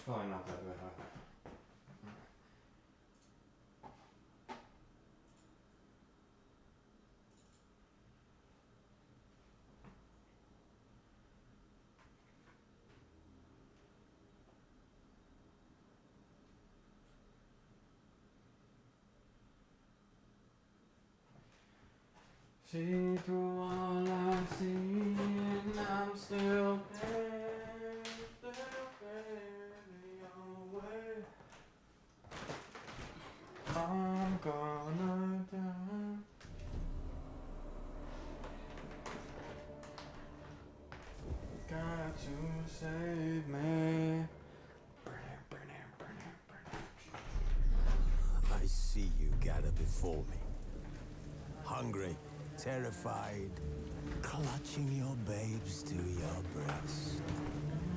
probably not that bad. See through all I see, and I'm still there, your way. I'm gonna die. Got to save me. I see you gather before me. Hungry, terrified, clutching your babes to your breast.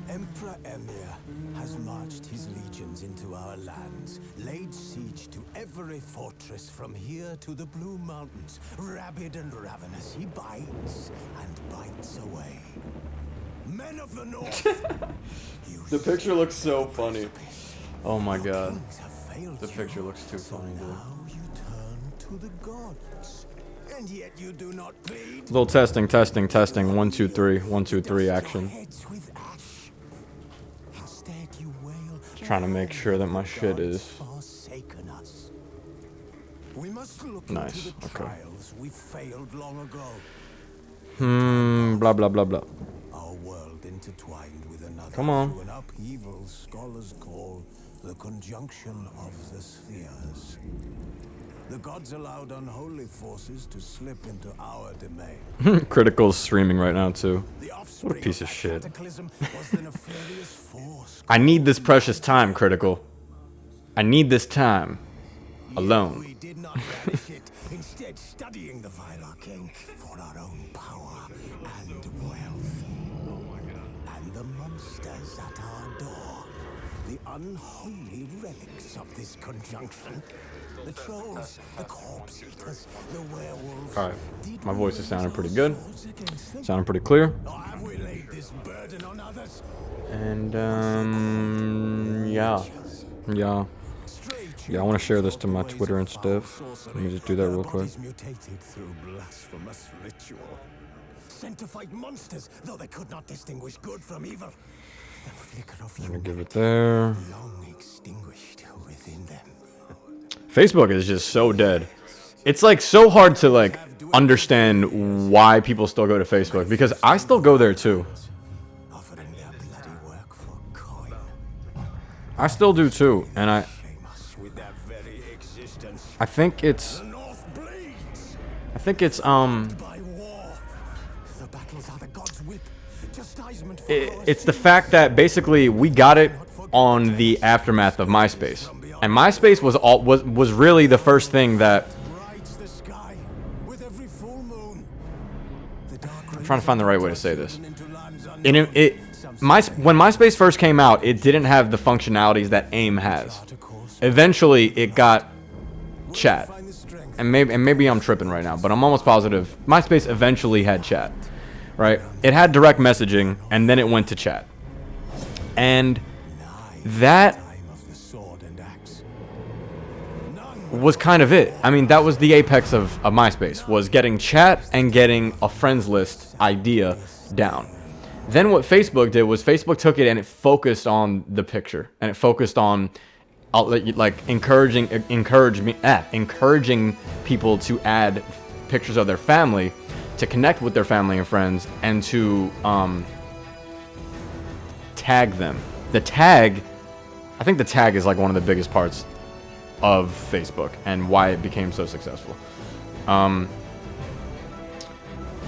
Emperor Emir has marched his legions into our lands, laid siege to every fortress from here to the Blue Mountains. Rabid and ravenous, he bites and bites away. Men of the North! The picture looks so funny. Oh my god. The picture looks too funny, dude. Now you turn to the gods. And yet you do not plead. Little testing. 1, 2, 3. 1, 2, 3 action. Just trying to make sure that my shit is nice. Okay. We failed long ago. Blah blah blah blah. Our world intertwined with another. Come on. Through an upheaval scholars call the conjunction of the spheres. The gods allowed unholy forces to slip into our domain. Critical's streaming right now too. What a piece of shit. I need this precious time, Critical. I need this time. Alone. We did not relish it, instead studying the vile arcane for our own power and wealth. And the monsters at our door. The unholy relics of this conjunction. The trolls, the corpse eaters, the werewolves. Alright, my voice is sounding pretty good. Sounding pretty clear. Have we laid this burden on others? And, yeah. Yeah, I want to share this to my Twitter and stuff. Let me just do that real quick. Mutated through blasphemous ritual. Sent to fight monsters, though they could not distinguish good from evil. The flicker of I'm gonna give it there. long extinguished within them. Facebook is just so dead. It's like so hard to like understand why people still go to Facebook, because I still go there too. Offering their bloody work for coin. I still do too, and I With their very existence. I think it's The North bleeds by war. The battles are the gods' whip. Chastisement for it's the fact that basically we got it on the aftermath of MySpace. And MySpace was really the first thing that the sky with every full moon. I'm trying to find the right way to say this. When MySpace first came out, it didn't have the functionalities that AIM has. Eventually, it got chat. And maybe I'm tripping right now, but I'm almost positive MySpace eventually had chat. Right? It had direct messaging, and then it went to chat. And that was kind of it. I mean, that was the apex of MySpace, was getting chat and getting a friends list idea down. Then what Facebook did was Facebook took it and it focused on the picture, and it focused on like encouraging people to add pictures of their family, to connect with their family and friends, and to tag them. I think the tag is like one of the biggest parts of Facebook and why it became so successful.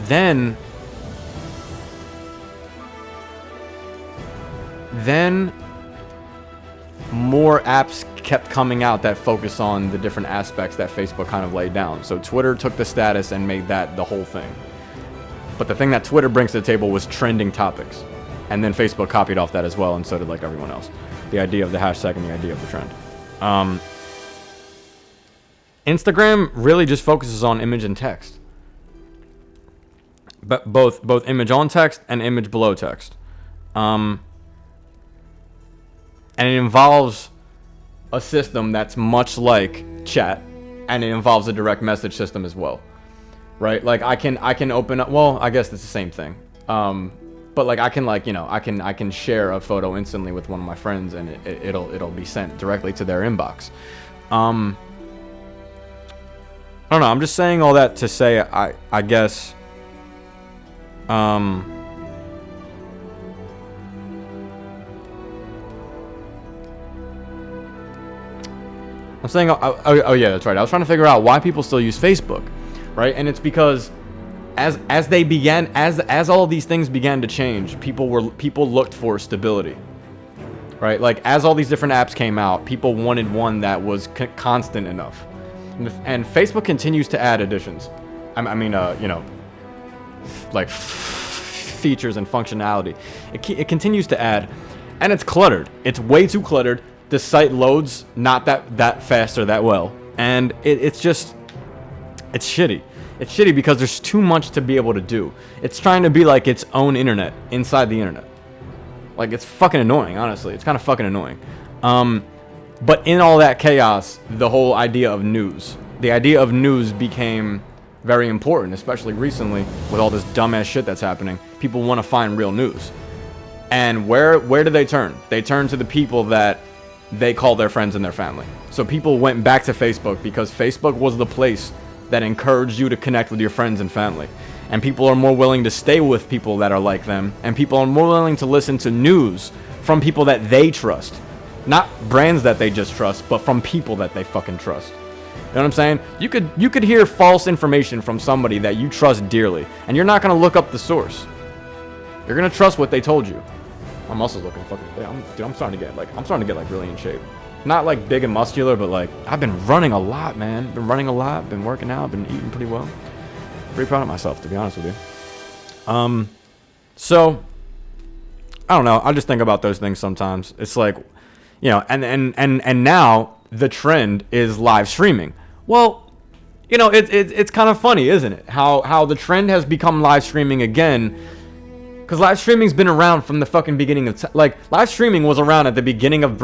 Then more apps kept coming out that focus on the different aspects that Facebook kind of laid down. So Twitter took the status and made that the whole thing. But the thing that Twitter brings to the table was trending topics. And then Facebook copied off that as well, and so did like everyone else. The idea of the hashtag and the idea of the trend. Instagram really just focuses on image and text. But both image on text and image below text. and it involves a system that's much like chat, and it involves a direct message system as well, right? Like I can open up, well, I guess it's the same thing, but like I can, like, you know, I can share a photo instantly with one of my friends, and it'll be sent directly to their inbox. I don't know, I'm just saying all that to say I guess I'm saying, oh yeah, that's right. I was trying to figure out why people still use Facebook, right? And it's because as all these things began to change, people looked for stability, right? Like as all these different apps came out, people wanted one that was constant enough, and Facebook continues to add additions. I mean, you know, like features and functionality. It continues to add, and it's cluttered. It's way too cluttered. The site loads not that fast or that well, and it's just, it's shitty. It's shitty because there's too much to be able to do. It's trying to be like its own internet inside the internet. Like, it's fucking annoying, honestly. It's kind of fucking annoying. But in all that chaos, the whole idea of news, became very important, especially recently with all this dumbass shit that's happening. People want to find real news. And where do they turn? They turn to the people that they call their friends and their family. So people went back to Facebook because Facebook was the place that encouraged you to connect with your friends and family. And people are more willing to stay with people that are like them. And people are more willing to listen to news from people that they trust. Not brands that they just trust, but from people that they fucking trust. You know what I'm saying? You could hear false information from somebody that you trust dearly, and you're not gonna look up the source. You're gonna trust what they told you. My muscles looking fucking big. I'm starting to get like really in shape. Not like big and muscular, but like I've been running a lot, man. Been working out, been eating pretty well. Pretty proud of myself, to be honest with you. So I don't know. I just think about those things sometimes. It's like, you know, and now the trend is live streaming. Well, you know, it's kind of funny, isn't it? How the trend has become live streaming again. Because live streaming's been around from the fucking beginning of like live streaming was around at the beginning of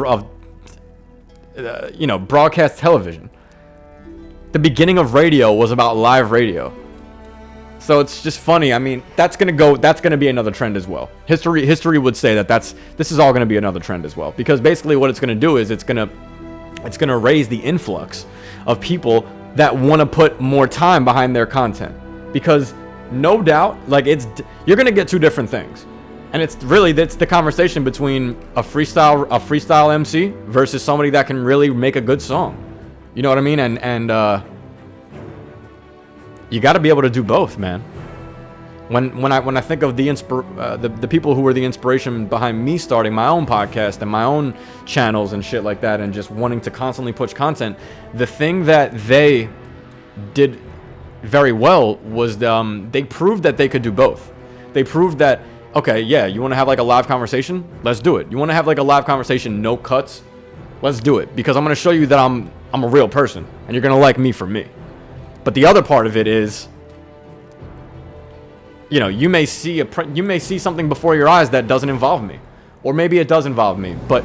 you know, broadcast television. The beginning of radio was about live radio. So it's just funny. I mean, that's gonna be another trend as well. History would say that this is all gonna be another trend as well, because basically what it's gonna do is it's gonna raise the influx of people that want to put more time behind their content, because no doubt, like, you're gonna get two different things, and it's the conversation between a freestyle MC versus somebody that can really make a good song. You know what I mean? And you got to be able to do both, man. When I think of the people who were the inspiration behind me starting my own podcast and my own channels and shit like that, and just wanting to constantly push content, the thing that they did very well was they proved that they could do both. They proved that, okay, yeah, you want to have like a live conversation? Let's do it. You want to have like a live conversation, no cuts? Let's do it, because I'm going to show you that I'm a real person, and you're going to like me for me. But the other part of it is, you know, you may see something before your eyes that doesn't involve me, or maybe it does involve me, but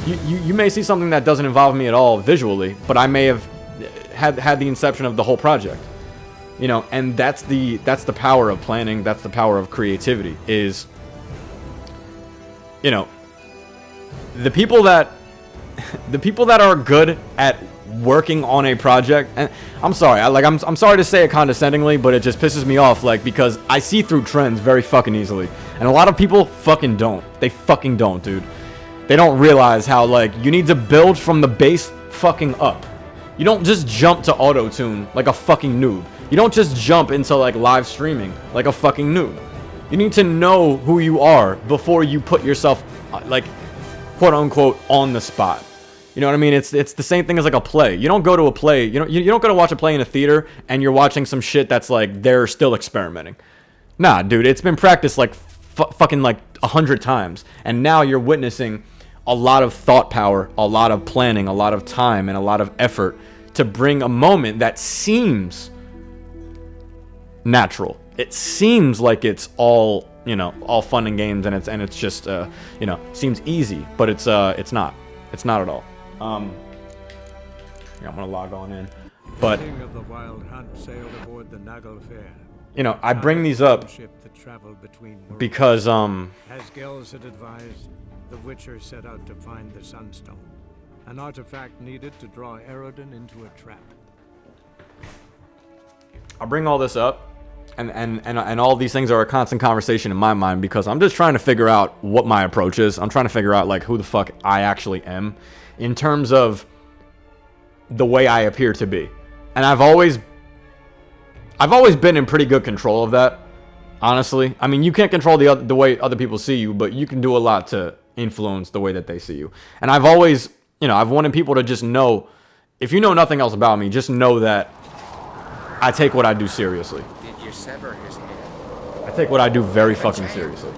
you may see something that doesn't involve me at all visually, but I may have had the inception of the whole project. You know, and that's the power of planning. That's the power of creativity. Is, you know, the people that are good at working on a project, and I'm sorry, I'm sorry to say it condescendingly, but it just pisses me off, like, because I see through trends very fucking easily, and a lot of people fucking don't. They fucking don't, dude. They don't realize how, like, you need to build from the base fucking up. You don't just jump to auto-tune like a fucking noob. You don't just jump into like live streaming like a fucking noob. You need to know who you are before you put yourself like, quote unquote, on the spot. You know what I mean? It's the same thing as like a play. You don't go to a play, you don't go to watch a play in a theater and you're watching some shit that's like they're still experimenting. Nah, dude, it's been practiced like fucking like 100 times, and now you're witnessing a lot of thought power, a lot of planning, a lot of time, and a lot of effort to bring a moment that seems natural. It seems like it's all, you know, all fun and games, and it's just you know, seems easy, but it's not. It's not at all. Yeah, I'm gonna log on in. But King of the Wild Hunt sailed aboard the Naglfair. you know, I bring these up Ship that traveled between worlds. because As Gels had advised, the Witcher set out to find the Sunstone, an artifact needed to draw Erodin into a trap. I bring all this up, and all these things are a constant conversation in my mind because I'm just trying to figure out what my approach is. I'm trying to figure out like who the fuck I actually am in terms of the way I appear to be. And I've always been in pretty good control of that, honestly. I mean, you can't control the way other people see you, but you can do a lot to influence the way that they see you. And I've always, I've wanted people to just know, if you know nothing else about me, just know that I take what I do seriously. Did you sever his head? I take what I do very fucking seriously.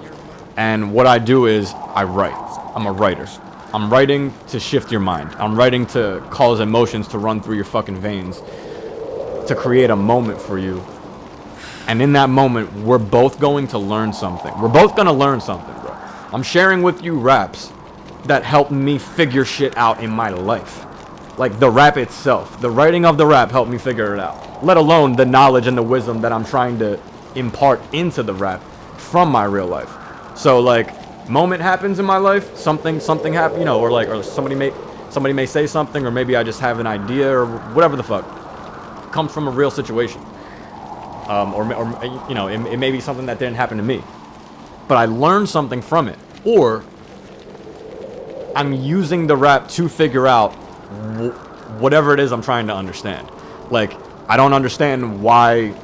And what I do is I write. I'm a writer. I'm writing to shift your mind. I'm writing to cause emotions to run through your fucking veins, to create a moment for you. And in that moment, we're both going to learn something. We're both going to learn something, bro. I'm sharing with you raps that help me figure shit out in my life. Like the rap itself. The writing of the rap helped me figure it out. Let alone the knowledge and the wisdom that I'm trying to impart into the rap from my real life. So like, moment happens in my life, something happen, or somebody may say something, or maybe I just have an idea or whatever the fuck. Comes from a real situation. It may be something that didn't happen to me. But I learned something from it. Or I'm using the rap to figure out whatever it is I'm trying to understand. Like, I don't understand why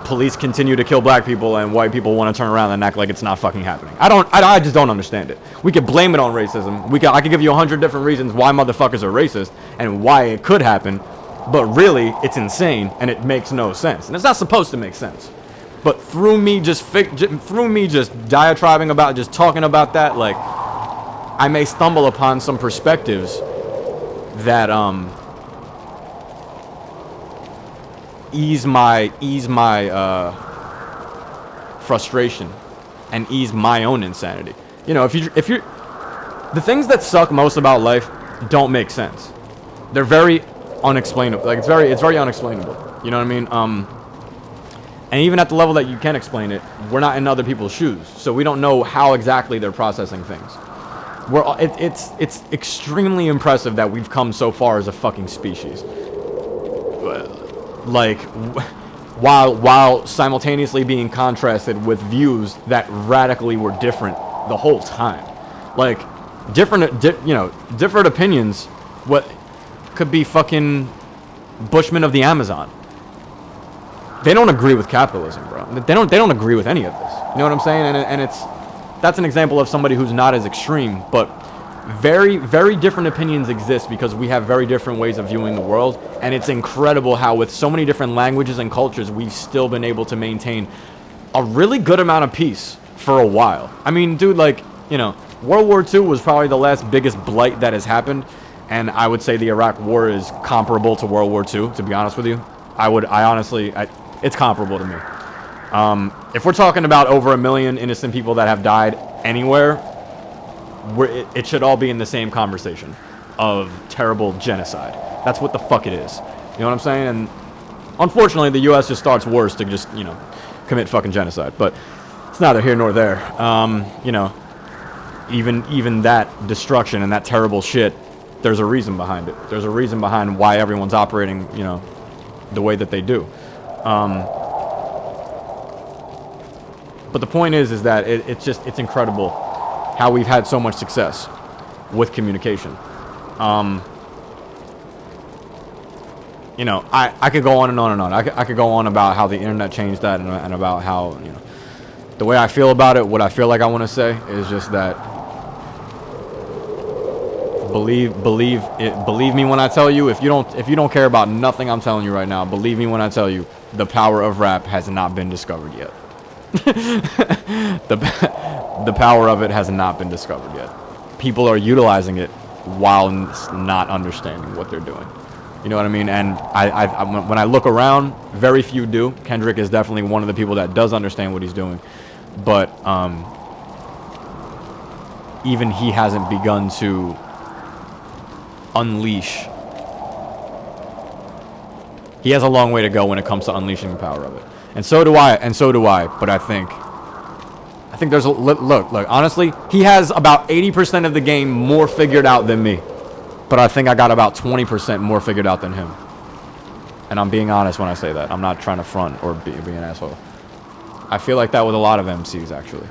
police continue to kill black people and white people want to turn around and act like it's not fucking happening. I just don't understand it. We could blame it on racism. I could give you 100 different reasons why motherfuckers are racist and why it could happen. But really, it's insane and it makes no sense. And it's not supposed to make sense. But through me just diatribing about, just talking about that, like, I may stumble upon some perspectives that ease my frustration and ease my own insanity. If you're the things that suck most about life don't make sense. They're very unexplainable. Like it's very unexplainable. You know what I mean? And even at the level that you can explain it, we're not in other people's shoes, so we don't know how exactly they're processing things. It's extremely impressive that we've come so far as a fucking species. Like, while simultaneously being contrasted with views that radically were different the whole time. Like, different opinions. What could be fucking Bushmen of the Amazon. They don't agree with capitalism, bro. They don't agree with any of this. You know what I'm saying? And that's an example of somebody who's not as extreme, but very, very different opinions exist because we have very different ways of viewing the world. And it's incredible how with so many different languages and cultures, we've still been able to maintain a really good amount of peace for a while. I mean, dude, like, World War II was probably the last biggest blight that has happened. And I would say the Iraq War is comparable to World War II, to be honest with you. It's comparable to me. If we're talking about over 1 million innocent people that have died anywhere, it should all be in the same conversation of terrible genocide. That's what the fuck it is. You know what I'm saying? And unfortunately, the U.S. just starts wars to just, commit fucking genocide. But it's neither here nor there. Even that destruction and that terrible shit, there's a reason behind it. There's a reason behind why everyone's operating, the way that they do. But the point is that it's incredible how we've had so much success with communication. I could go on and on and on. I could go on about how the internet changed that and about how, the way I feel about it, what I feel like I want to say is just that believe me when I tell you, if you don't care about nothing I'm telling you right now, believe me when I tell you the power of rap has not been discovered yet. The power of it has not been discovered yet. People are utilizing it while not understanding what they're doing. You know what I mean? And when I look around, very few do. Kendrick is definitely one of the people that does understand what he's doing. But even he hasn't begun to unleash. He has a long way to go when it comes to unleashing the power of it. And so do I, but I think there's a, look, honestly, he has about 80% of the game more figured out than me. But I think I got about 20% more figured out than him. And I'm being honest when I say that. I'm not trying to front or be an asshole. I feel like that with a lot of MCs, actually.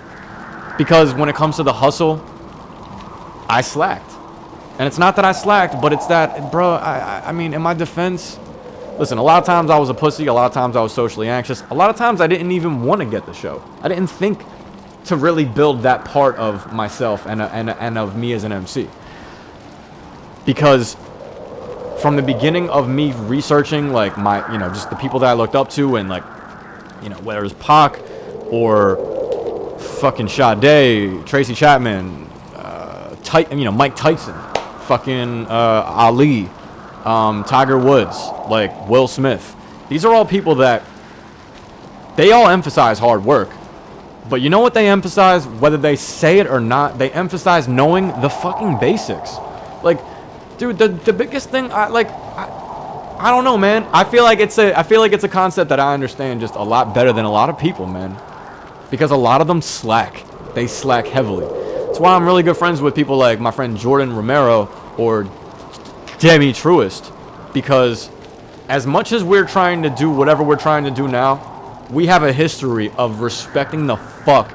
Because when it comes to the hustle, I slacked. And it's not that I slacked, but it's that, bro, I mean, in my defense, listen, a lot of times I was a pussy. A lot of times I was socially anxious. A lot of times I didn't even want to get the show. I didn't think to really build that part of myself and of me as an MC. Because from the beginning of me researching, like, my, just the people that I looked up to, and, like, whether it was Pac or fucking Sade, Tracy Chapman, Mike Tyson, fucking Ali, Tiger Woods, like Will Smith. These are all people that they all emphasize hard work. But you know what they emphasize, whether they say it or not? They emphasize knowing the fucking basics. Like, dude, the biggest thing, I don't know, man. I feel like it's a concept that I understand just a lot better than a lot of people, man. Because a lot of them slack. They slack heavily. That's why I'm really good friends with people like my friend Jordan Romero or Demi Truist. Because as much as we're trying to do whatever we're trying to do now, we have a history of respecting the fuck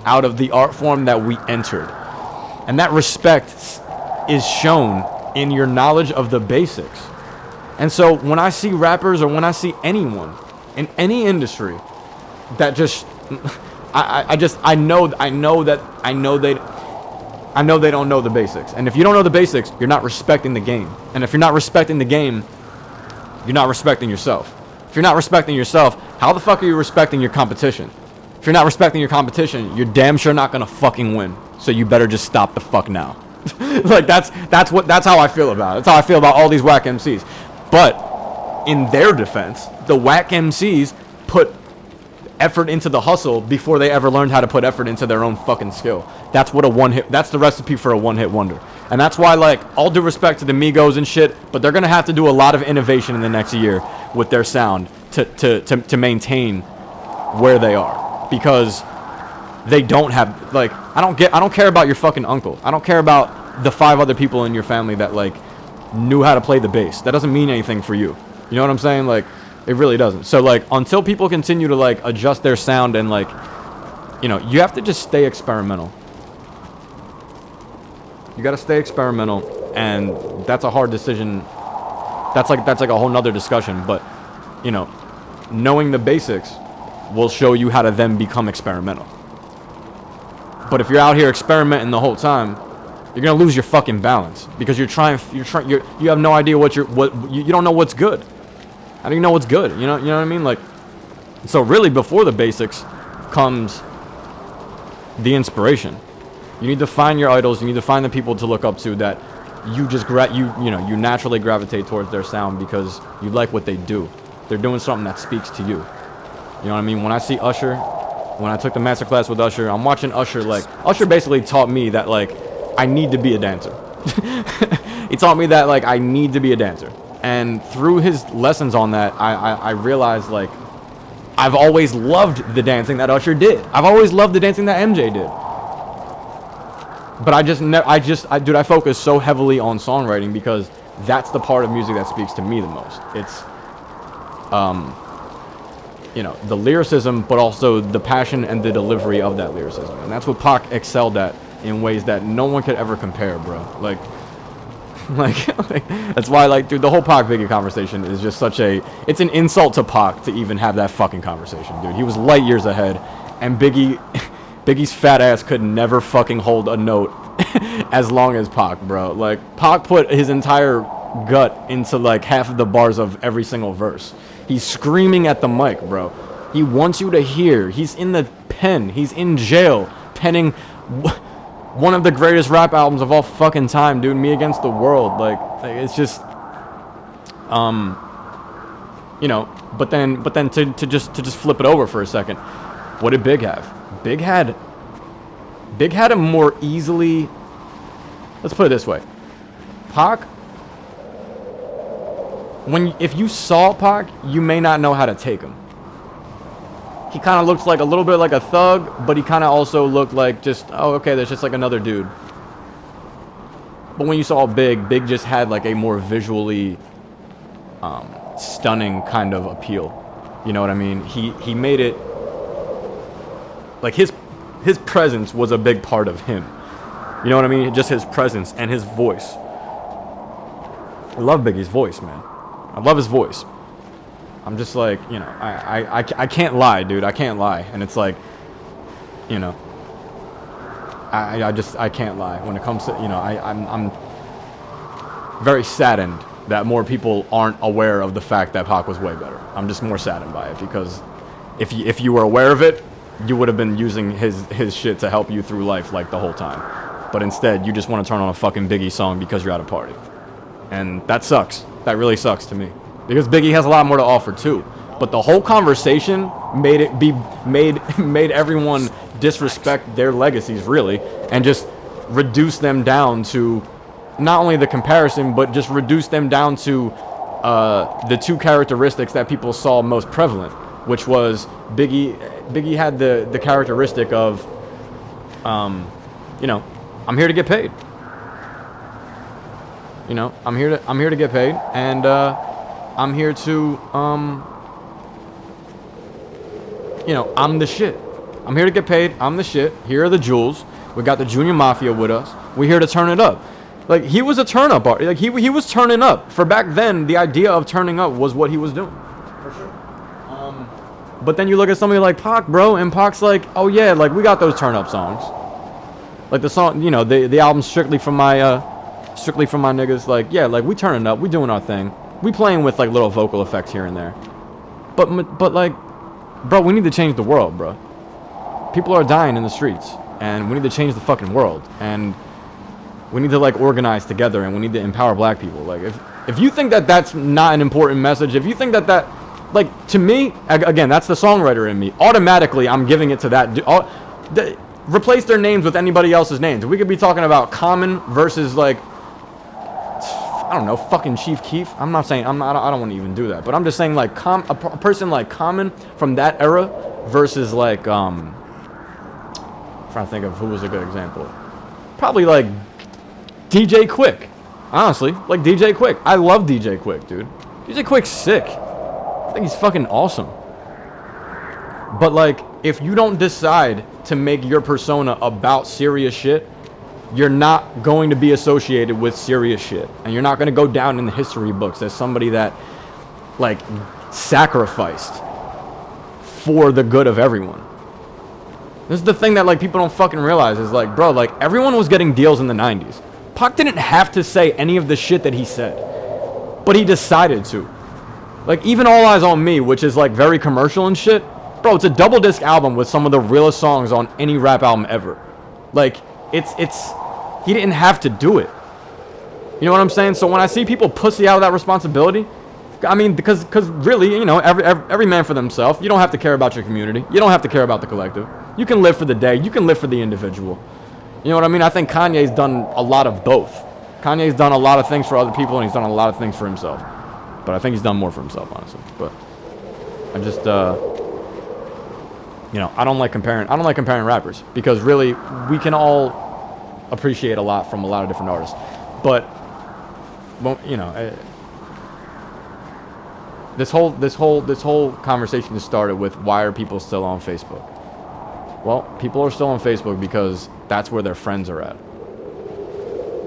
out of the art form that we entered. And that respect is shown in your knowledge of the basics. And so when I see rappers or when I see anyone in any industry that just I know they don't know the basics. And if you don't know the basics, you're not respecting the game. And if you're not respecting the game, you're not respecting yourself. If you're not respecting yourself, how the fuck are you respecting your competition? If you're not respecting your competition, you're damn sure not gonna fucking win. So you better just stop the fuck now. Like, that's how I feel about it. That's how I feel about all these whack MCs. But in their defense, the whack MCs put effort into the hustle before they ever learned how to put effort into their own fucking skill. That's the recipe for a one-hit wonder. And that's why, like, all due respect to the Migos and shit, but they're gonna have to do a lot of innovation in the next year with their sound to maintain where they are. Because they don't have, like, I don't care about your fucking uncle. I don't care about the 5 other people in your family that, like, knew how to play the bass. That doesn't mean anything for you. You know what I'm saying? Like, it really doesn't. So, like, until people continue to, like, adjust their sound and, like, you have to just stay experimental. You gotta stay experimental, and that's a hard decision. That's like a whole nother discussion, but, knowing the basics will show you how to then become experimental. But if you're out here experimenting the whole time, you're gonna lose your fucking balance because you have no idea you don't know what's good. How do you know what's good? You know what I mean? Like, so really before the basics comes the inspiration. You need to find your idols. You need to find the people to look up to that you just you naturally gravitate towards their sound because you like what they do. They're doing something that speaks to you. You know what I mean? When I see Usher, when I took the masterclass with Usher, I'm watching Usher. Like, Usher basically taught me that, like, I need to be a dancer. He taught me that, like, I need to be a dancer. And through his lessons on that, I realized, like, I've always loved the dancing that Usher did. I've always loved the dancing that MJ did. But I focus so heavily on songwriting because that's the part of music that speaks to me the most. It's, the lyricism, but also the passion and the delivery of that lyricism. And that's what Pac excelled at in ways that no one could ever compare, bro. Like that's why, like, dude, the whole Pac Biggie conversation is just it's an insult to Pac to even have that fucking conversation, dude. He was light years ahead, and Biggie's fat ass could never fucking hold a note as long as Pac, bro. Like, Pac put his entire gut into, like, half of the bars of every single verse. He's screaming at the mic, bro. He wants you to hear. He's in the pen. He's in jail penning one of the greatest rap albums of all fucking time, dude. Me Against the World. Like it's just, but then to just flip it over for a second, what did Big have? Big had Big had him more easily. Let's put it this way. Pac, if you saw Pac, you may not know how to take him. He kind of looked like a little bit like a thug, but he kind of also looked like just, oh, okay, there's just like another dude. But when you saw Big just had like a more visually stunning kind of appeal. You know what I mean? He made it like his presence was a big part of him. You know what I mean? Just his presence and his voice. I love Biggie's voice, man. I love his voice. I'm just like, you know, I can't lie, dude. I can't lie. And it's like, you know, I can't lie when it comes to, you know, I'm very saddened that more people aren't aware of the fact that Pac was way better. I'm just more saddened by it, because if you were aware of it, you would have been using his shit to help you through life like the whole time. But instead, you just want to turn on a fucking Biggie song because you're at a party. And that sucks. That really sucks to me. Because Biggie has a lot more to offer too. But the whole conversation made everyone disrespect their legacies, really, and just reduce them down to not only the comparison, but just reduce them down to the two characteristics that people saw most prevalent, which was Biggie had the characteristic of, you know, I'm here to get paid. You know, I'm here to get paid, and I'm here to, you know, I'm the shit. I'm here to get paid. I'm the shit. Here are the jewels. We got the Junior Mafia with us. We're here to turn it up. Like, he was a turn up artist. Like, he was turning up. For back then, the idea of turning up was what he was doing. For sure. But then you look at somebody like Pac, bro, and Pac's like, oh yeah, like, we got those turn up songs. Like the song, you know, the album strictly from my niggas. Like, yeah, like, we turning up. We doing our thing. We playing with like little vocal effects here and there. But like, bro, we need to change the world, bro. People are dying in the streets, and we need to change the fucking world. And we need to like organize together, and we need to empower black people. Like, if you think that that's not an important message, if you think that like, to me, again, that's the songwriter in me. Automatically, I'm giving it to that. Replace their names with anybody else's names. We could be talking about Common versus like, I don't know, fucking Chief Keef. I'm not saying, I don't want to even do that, but I'm just saying like a person like Common from that era versus like, trying to think of who was a good example. Probably like DJ Quick. Honestly, like DJ Quick. I love DJ Quick, dude. DJ Quick's sick. I think he's fucking awesome. But like, if you don't decide to make your persona about serious shit, you're not going to be associated with serious shit. And you're not going to go down in the history books as somebody that, like, sacrificed for the good of everyone. This is the thing that, like, people don't fucking realize is, like, bro, like, everyone was getting deals in the 90s. Pac didn't have to say any of the shit that he said. But he decided to. Like, even All Eyes on Me, which is, like, very commercial and shit. Bro, it's a double disc album with some of the realest songs on any rap album ever. Like, he didn't have to do it. You know what I'm saying? So when I see people pussy out of that responsibility, I mean, because really, you know, every man for themselves. You don't have to care about your community. You don't have to care about the collective. You can live for the day. You can live for the individual. You know what I mean? I think Kanye's done a lot of both. Kanye's done a lot of things for other people, and he's done a lot of things for himself. But I think he's done more for himself, honestly. But I just, you know, I don't like comparing rappers, because really we can all appreciate a lot from a lot of different artists. But, well, you know, this whole conversation just started with, why are people still on Facebook? Well, people are still on Facebook because that's where their friends are at.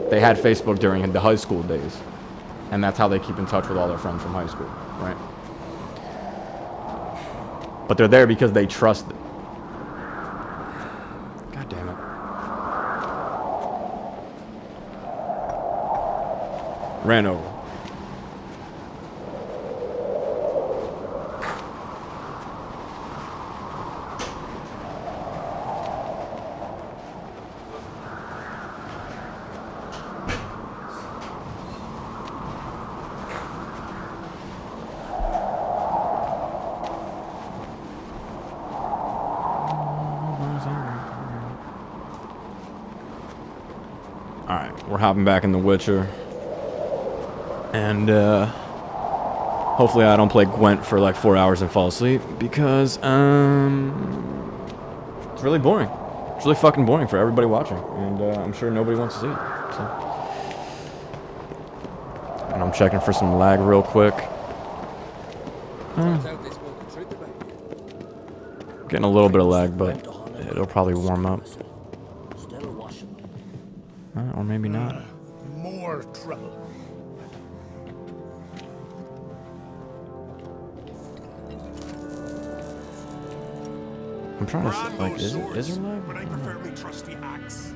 They had Facebook during the high school days, and that's how they keep in touch with all their friends from high school, right? But they're there because they trust it. God damn it. Ran over. we're hopping back in The Witcher. And, hopefully I don't play Gwent for like 4 hours and fall asleep, because, it's really boring. It's really fucking boring for everybody watching, and, I'm sure nobody wants to see it, so. And I'm checking for some lag real quick. Getting a little bit of lag, but it'll probably warm up. Or maybe not. More trouble. I'm trying to see, like, is there lag? But I prefer my trusty axe.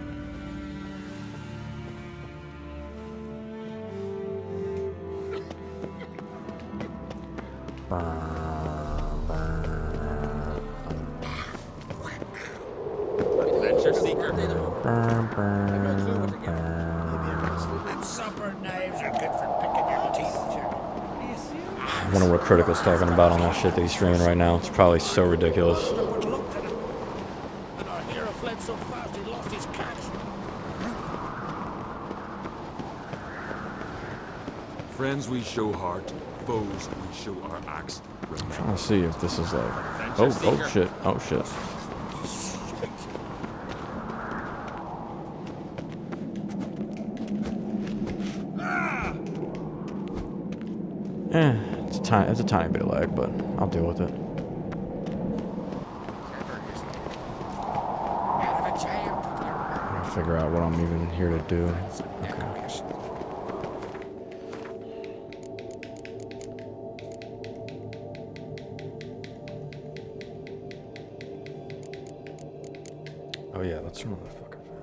Adventure seeker. Supper knives are good for picking your teeth. I wonder what Critical's talking about on that shit that he's streaming right now. It's probably so ridiculous. And our hero fled so fast he lost his catch. Friends we show heart, foes we show our axe. I'm trying to see if this is like... Oh shit. Oh shit. It's a tiny bit of lag, but I'll deal with it. I gotta figure out what I'm even here to do. Okay. Oh yeah, let's turn on the fucking fan.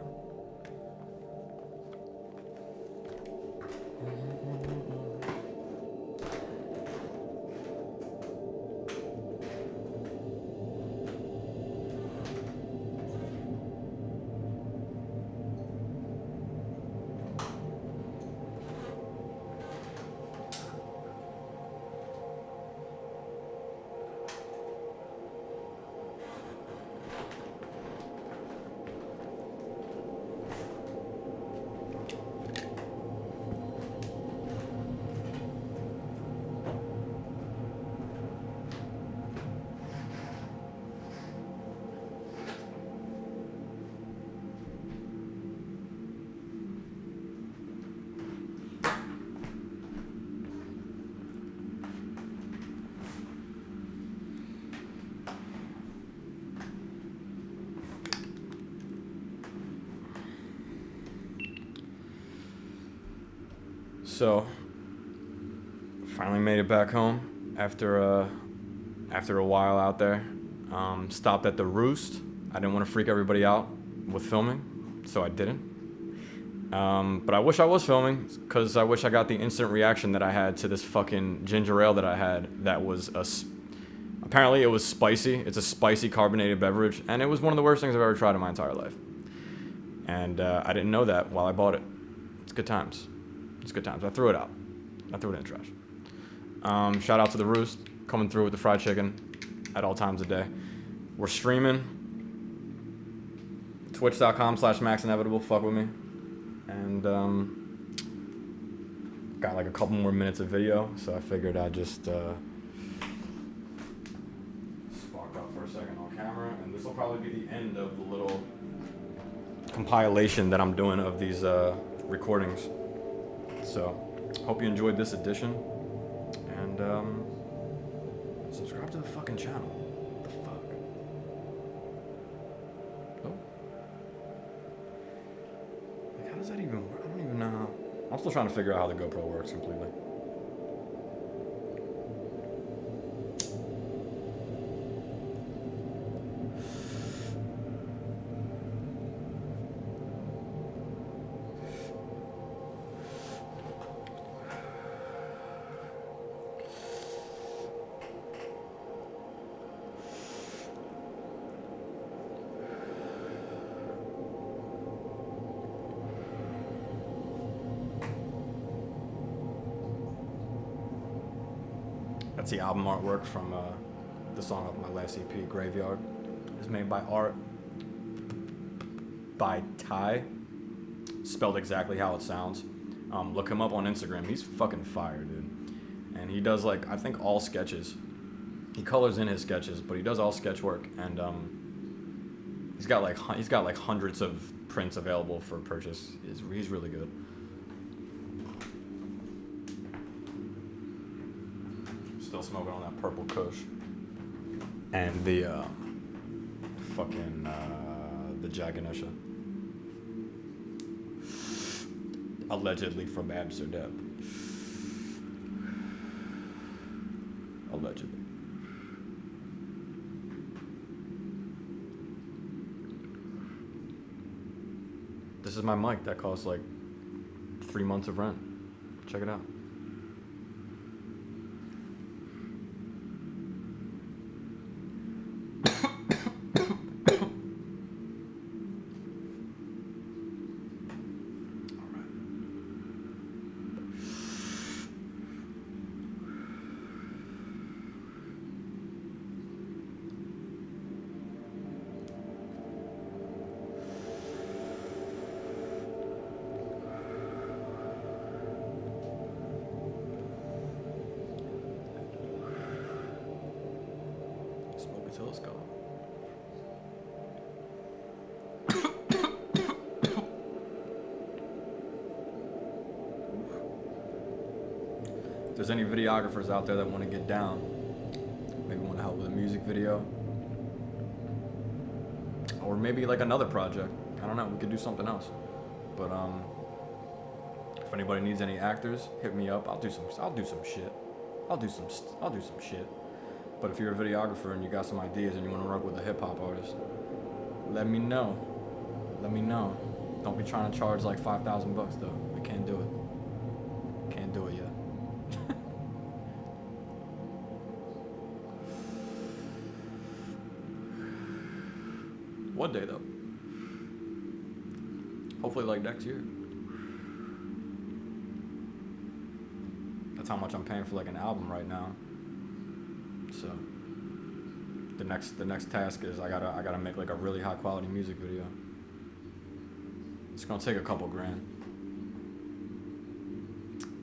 So, finally made it back home after a while out there. Stopped at the Roost. I didn't want to freak everybody out with filming, so I didn't. But I wish I was filming, because I wish I got the instant reaction that I had to this fucking ginger ale that I had. That was apparently it was spicy. It's a spicy carbonated beverage, and it was one of the worst things I've ever tried in my entire life. And I didn't know that while I bought it. It's good times. It's good times. I threw it out. I threw it in the trash. Shout out to the Roost, coming through with the fried chicken at all times of day. We're streaming. Twitch.com/Maxenevitable. Fuck with me. And got like a couple more minutes of video, so I figured I'd just spark up for a second on camera. And this will probably be the end of the little compilation that I'm doing of these recordings. So, hope you enjoyed this edition, and subscribe to the fucking channel. What the fuck? Oh. Like, how does that even work? I don't even know how. I'm still trying to figure out how the GoPro works completely. That's the album artwork from the song off my last EP, Graveyard. It's made by Art by Ty. spelled exactly how it sounds. Look him up on Instagram. He's fucking fire, dude. And he does like I think all sketches. He colors in his sketches, but he does all sketch work, and he's got like hundreds of prints available for purchase. He's really good. Still smoking on that purple kush. And the the Jaganisha. Allegedly from Amsterdam. Allegedly. This is my mic that costs like 3 months of rent. Check it out. Smoke it till it's gone. If there's any videographers out there that want to get down, maybe want to help with a music video, or maybe like another project, I don't know, we could do something else. But if anybody needs any actors, hit me up. I'll do some shit. I'll do some shit. But if you're a videographer and you got some ideas and you want to work with a hip hop artist, let me know. Let me know. Don't be trying to charge like $5,000 though. I can't do it. Can't do it yet. One day though. Hopefully like next year. That's how much I'm paying for like an album right now. So the next task is I gotta make like a really high quality music video. It's gonna take a couple grand.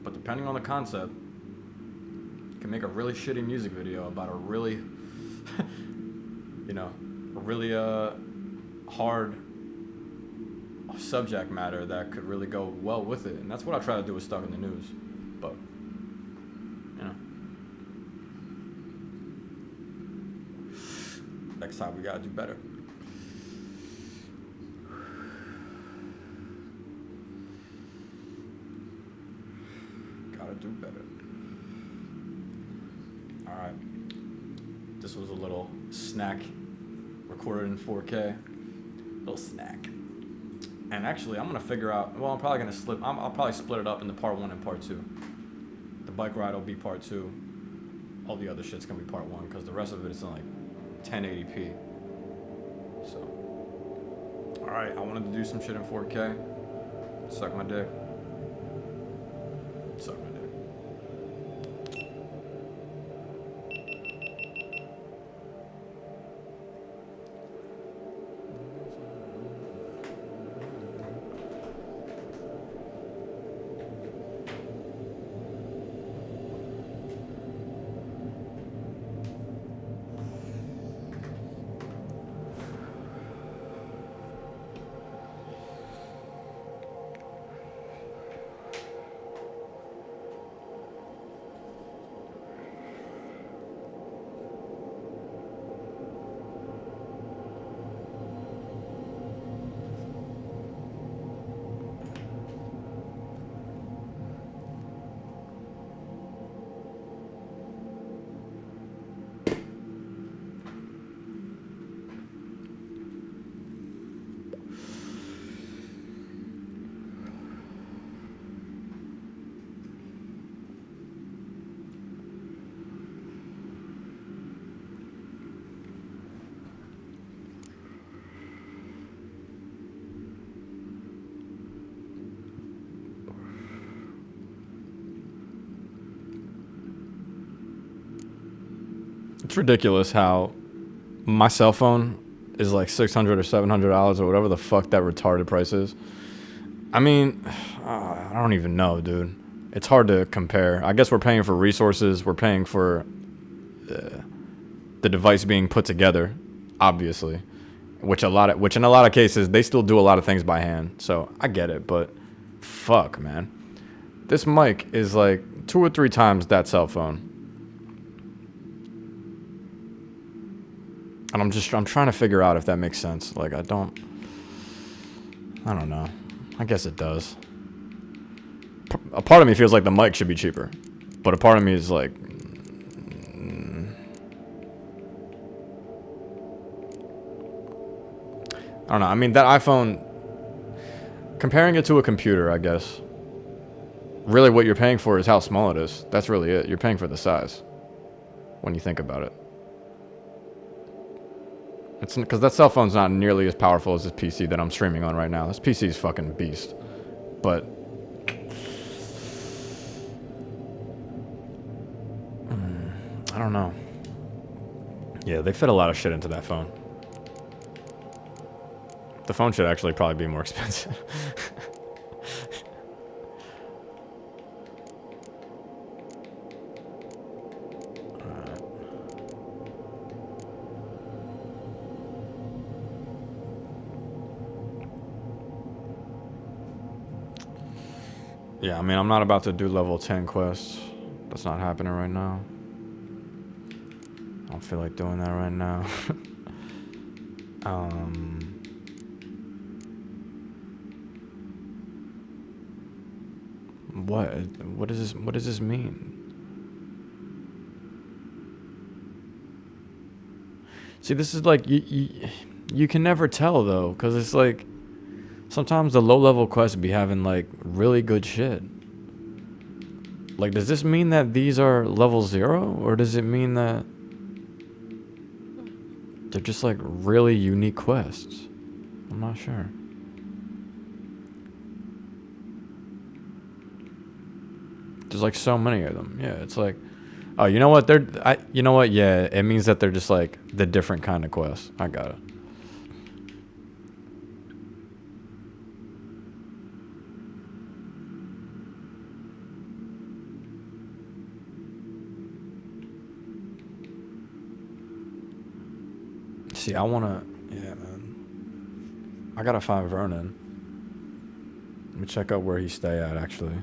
But depending on the concept, you can make a really shitty music video about a really a really hard subject matter that could really go well with it. And that's what I try to do with Stuck in the News. But next time we gotta do better. Gotta do better. Alright. This was a little snack recorded in 4K. Little snack. And actually I'm gonna figure out, well, I'll probably split it up into part 1 and part 2. The bike ride will be part 2. All the other shit's gonna be part 1 because the rest of it is in like 1080p. So, alright, I wanted to do some shit in 4K. Suck my dick. Suck my dick. It's ridiculous how my cell phone is like $600 or $700 or whatever the fuck that retarded price is. I mean, I don't even know, dude. It's hard to compare. I guess we're paying for resources. We're paying for the device being put together, obviously. Which in a lot of cases they still do a lot of things by hand. So I get it, but fuck, man. This mic is like 2 or 3 times that cell phone. And I'm trying to figure out if that makes sense. Like I don't know. I guess it does. A part of me feels like the mic should be cheaper, but a part of me is like, I don't know. I mean, that iPhone, comparing it to a computer, I guess, really what you're paying for is how small it is. That's really it. You're paying for the size when you think about it. It's because that cell phone's not nearly as powerful as this PC that I'm streaming on right now. This PC is fucking beast. But I don't know. Yeah, they fit a lot of shit into that phone. The phone should actually probably be more expensive. Yeah, I mean, I'm not about to do level 10 quests. That's not happening right now. I don't feel like doing that right now. What does this mean? See, this is like, you can never tell though, because it's like, sometimes the low-level quests be having, like, really good shit. Like, does this mean that these are level 0? Or does it mean that they're just, like, really unique quests? I'm not sure. There's, like, so many of them. Yeah, it's like, oh, you know what? You know what? Yeah, it means that they're just, like, the different kind of quests. I got it. See, I wanna, yeah, man. I gotta find Vernon. Let me check out where he stay at, actually.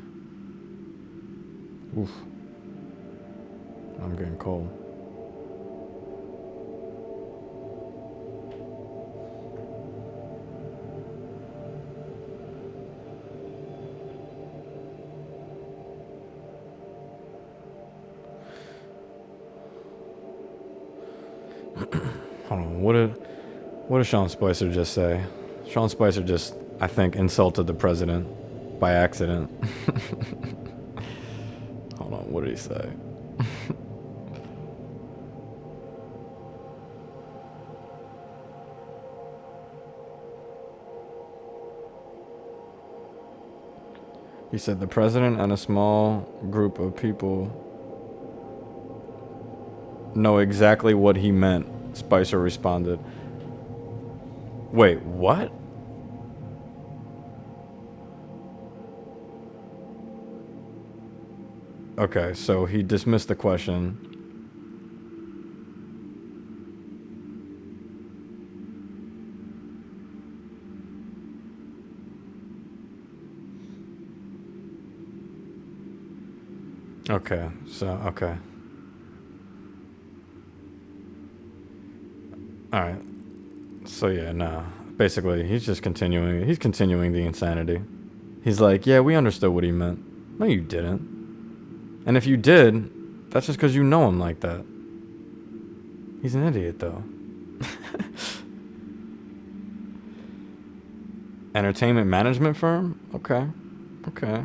Oof. I'm getting cold. Hold on, what did Sean Spicer just say? Sean Spicer just, I think, insulted the president by accident. Hold on, what did he say? He said the president and a small group of people know exactly what he meant. Spicer responded. Wait, what? Okay, so he dismissed the question. Okay, so, okay. Alright. So yeah, nah. Basically, he's continuing the insanity. He's like, yeah, we understood what he meant. No, you didn't. And if you did, that's just because you know him like that. He's an idiot, though. Entertainment management firm? Okay. Okay.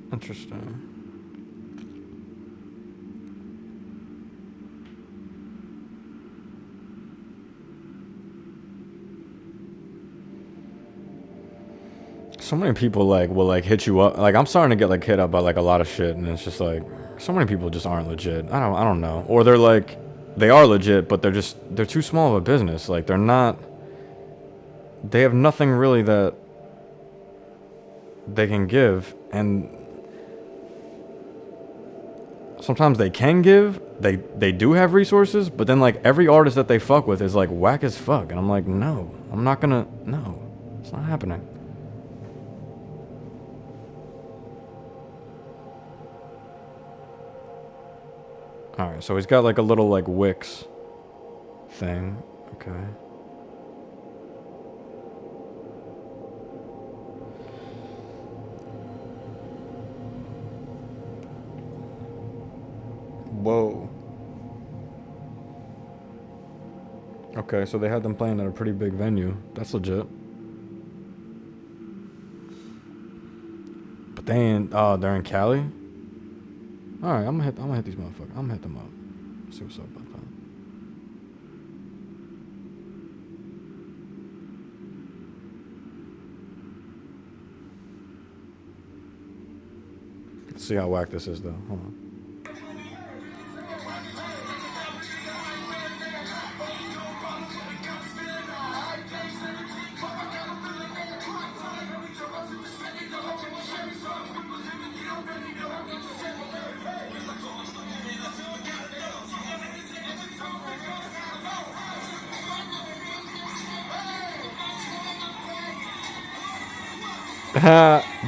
Interesting. So many people like will like hit you up. Like I'm starting to get like hit up by like a lot of shit, and it's just like so many people just aren't legit. I don't know. Or they're like they are legit, but they're too small of a business. Like they're not. They have nothing really that they can give, and sometimes they can give. They do have resources, but then like every artist that they fuck with is like whack as fuck, and I'm like, no, I'm not gonna. No, it's not happening. Alright, so he's got like a little like Wix thing. Okay. Whoa. Okay, so they had them playing at a pretty big venue. That's legit. But they ain't, oh, they're in Cali? Alright, I'm gonna hit these motherfuckers. I'm gonna hit them up. See what's up about that. Let's see how whack this is though. Hold on.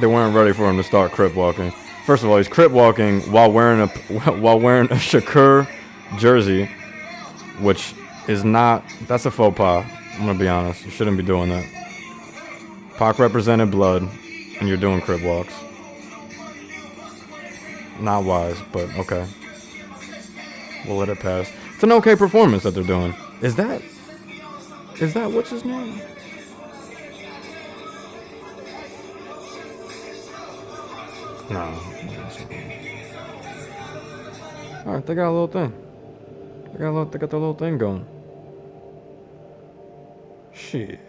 They weren't ready for him to start crip walking. First of all, he's crip walking while wearing a Shakur jersey, which is not. That's a faux pas. I'm gonna be honest. You shouldn't be doing that. Pac represented blood, and you're doing crip walks. Not wise, but okay. We'll let it pass. It's an okay performance that they're doing. Is that what's his name? No. Alright, they got a little thing. They got their little thing going. Shit,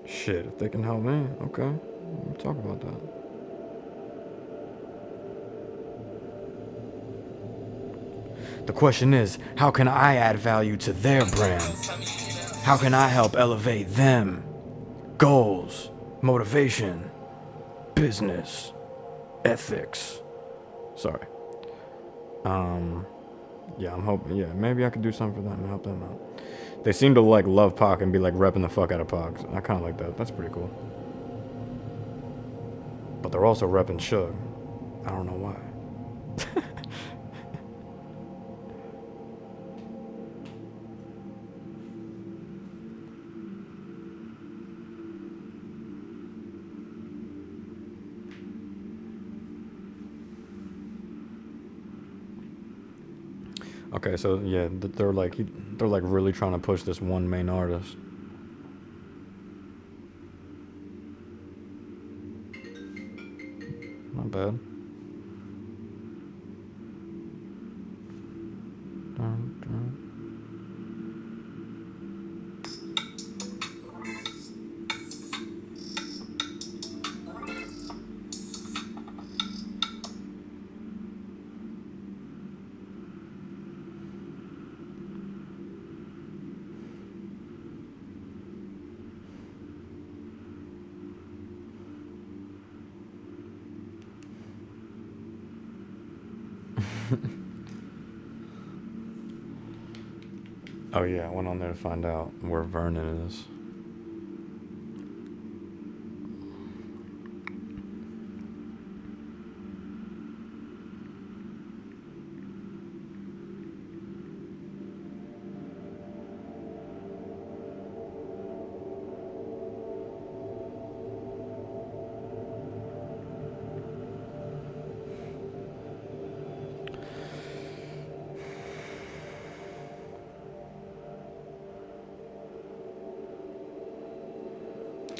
if they can help me, okay. We'll talk about that. The question is, how can I add value to their brand? How can I help elevate them? Goals, motivation, business, ethics. Sorry. Yeah, I'm hoping, yeah, maybe I could do something for them and help them out. They seem to like love Pac and be like repping the fuck out of Pac. So I kind of like that. That's pretty cool. But they're also repping Suge. I don't know why. Okay, so yeah, they're like really trying to push this one main artist. Not bad. Oh yeah, I went on there to find out where Vernon is.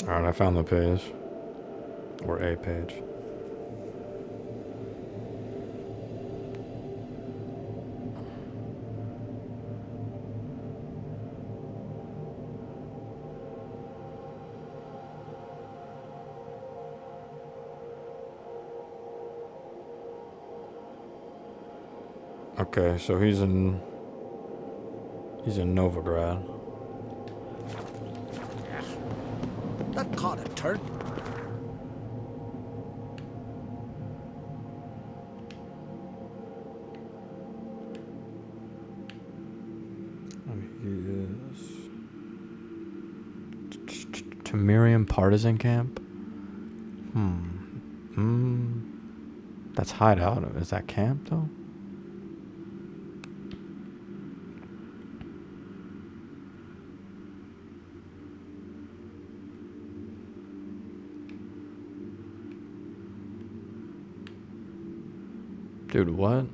Alright, I found the page. Or a page. Okay, so he's in Novigrad. That caught a turn. He is Temerian partisan camp. That's hideout. Is that camp though? Dude, what?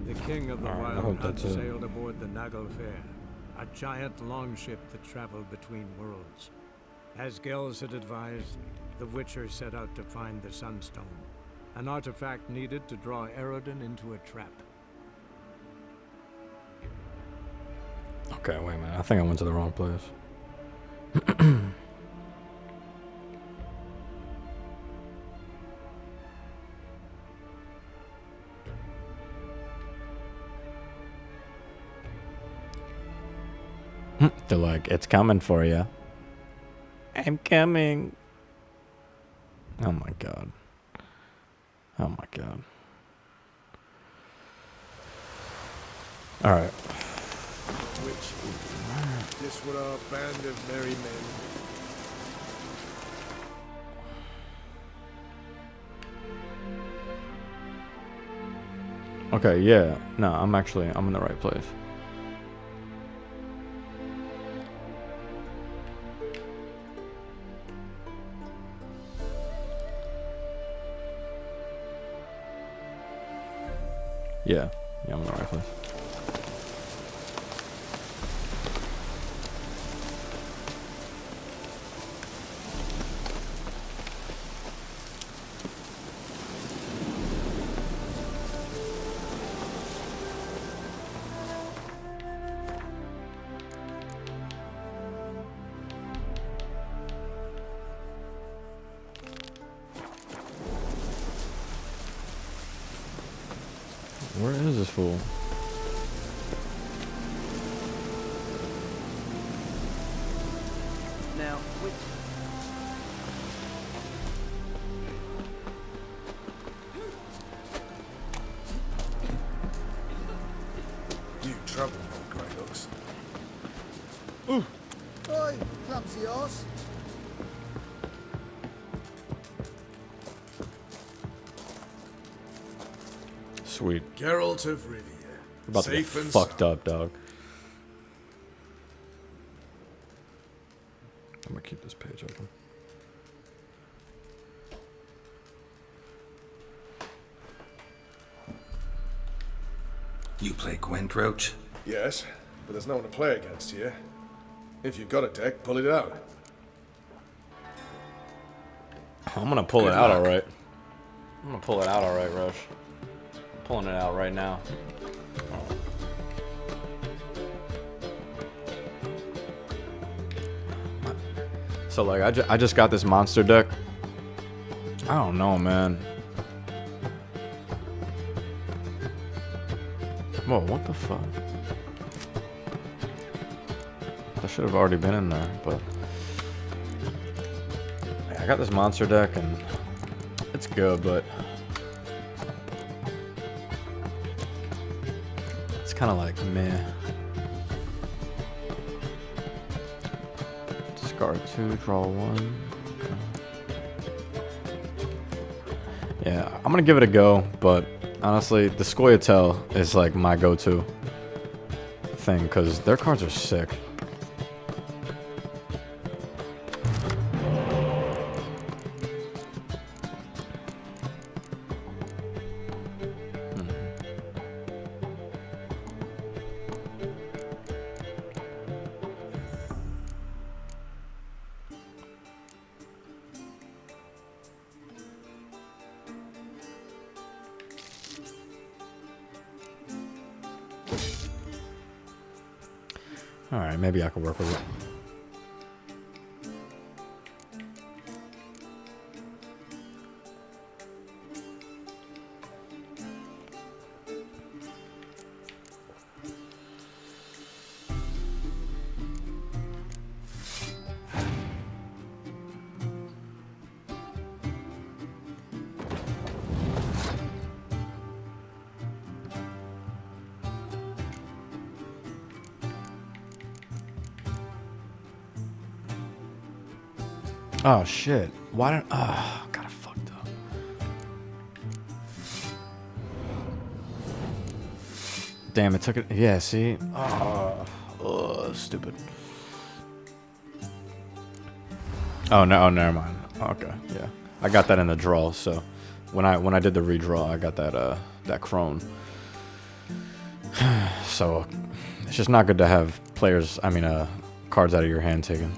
The king of the Alright, I Wild hope Hunt that's it. sailed aboard the Naglfar, a giant longship that traveled between worlds. As Gels had advised, the Witcher set out to find the Sunstone, an artifact needed to draw Eredin into a trap. Okay, wait a minute. I think I went to the wrong place. They're like, it's coming for you. I'm coming. Oh my god. Oh my god. Alright. This were our band of merry men. Okay, yeah. No, I'm in the right place. Yeah, I'm in the right place. Where is this fool? Now, which... You trouble me, Grey Looks. Oi, clumsy horse. Sweet. Geralt of Rivia. We're about to get Safe and fucked sound. up, dog. I'm gonna keep this page open. You play Gwent, Roach? Yes, but there's no one to play against here. If you've got a deck, pull it out. I'm gonna pull it Good out luck. alright. I'm gonna pull it out alright, Rush. I'm pulling it out right now. So like I just got this monster deck. I don't know, man. Whoa, what the fuck? That should have already been in there, but I got this monster deck and it's good, but it's kind of like meh. Discard 2, draw 1. Yeah, I'm gonna give it a go, but honestly, the Scoia'tael is like my go-to thing because their cards are sick. Alright, maybe I can work with it. Oh shit. Why don't got it fucked up. Damn, it took it. Yeah, see? Oh, stupid. Oh no, never mind. Okay, yeah. I got that in the draw, so when I did the redraw, I got that crone. So it's just not good to have cards out of your hand taken.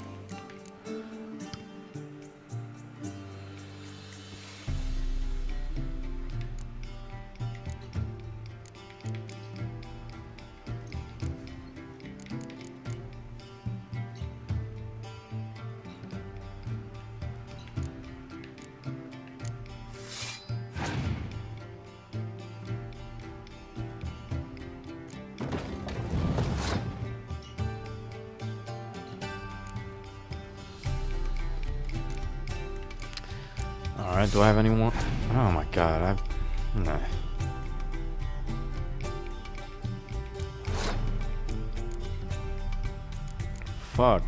Alright, do I have anyone? Oh my god, nah. Fuck.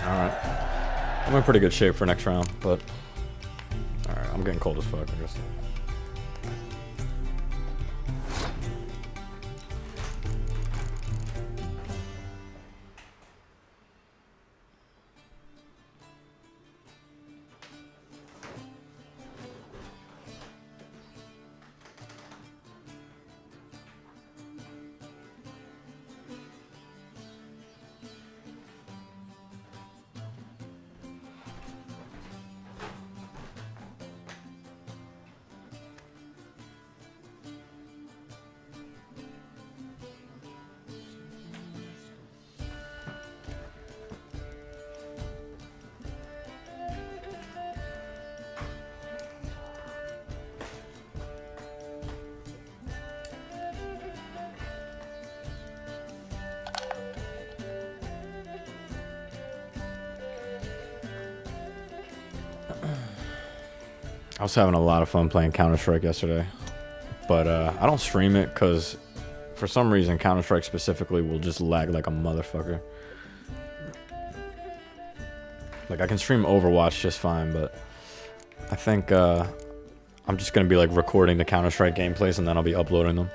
Alright. I'm in pretty good shape for next round, but... Alright, I'm getting cold as fuck, I guess. I was having a lot of fun playing Counter-Strike yesterday, but I don't stream it because for some reason Counter-Strike specifically will just lag like a motherfucker. Like I can stream Overwatch just fine, but I think I'm just gonna be like recording the Counter-Strike gameplays and then I'll be uploading them.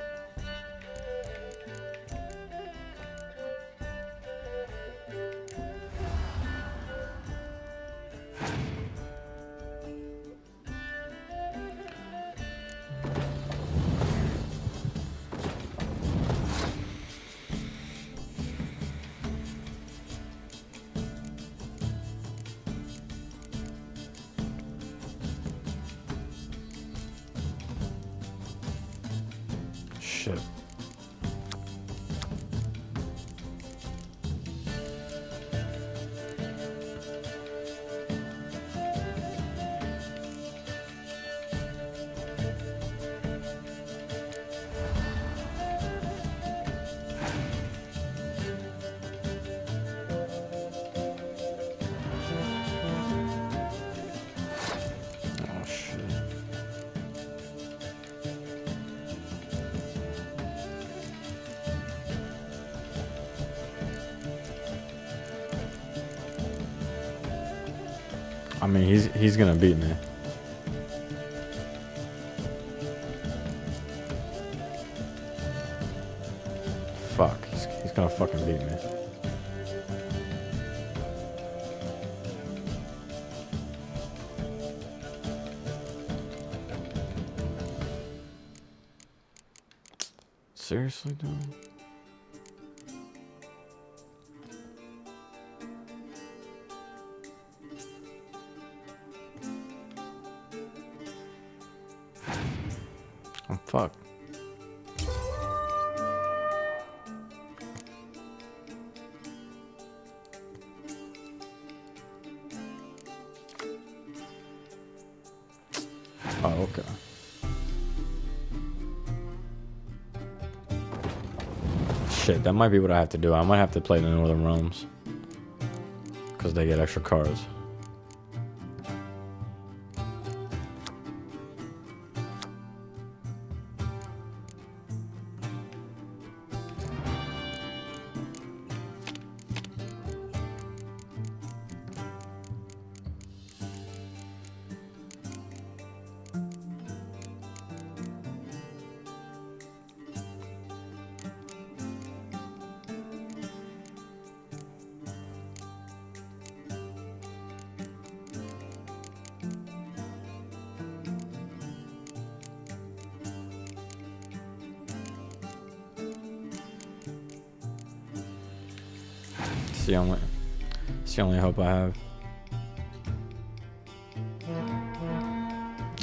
Shit. Oh shit. I mean, he's gonna beat me. Fuck, he's gonna fucking beat me. Seriously, dude? Oh, fuck. Oh, okay. Shit, that might be what I have to do. I might have to play the Northern Realms. Because they get extra cards. It's the only hope I have.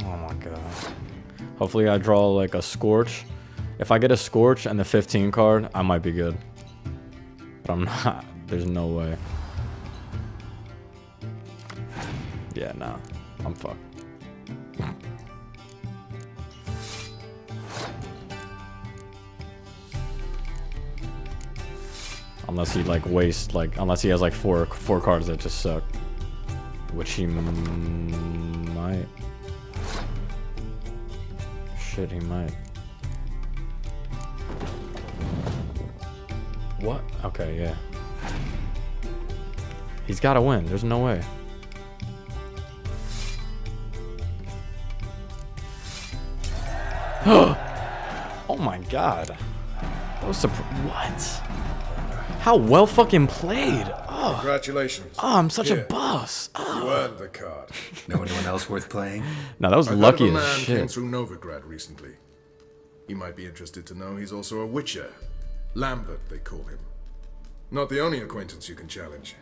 Oh my god. Hopefully I draw like a Scorch. If I get a Scorch and the 15 card, I might be good. But I'm not. There's no way. Yeah, nah. I'm fucked. Unless he like wastes like, unless he has like four cards that just suck, which he might. Shit, he might. What? Okay, yeah. He's got to win. There's no way. Oh my god. That was what? How well fucking played. Oh. Congratulations. Oh, I'm such a boss. Oh. You earned the card. Know anyone else worth playing? No, that was lucky as shit. Man came through Novigrad recently. You might be interested to know he's also a witcher. Lambert, they call him. Not the only acquaintance you can challenge.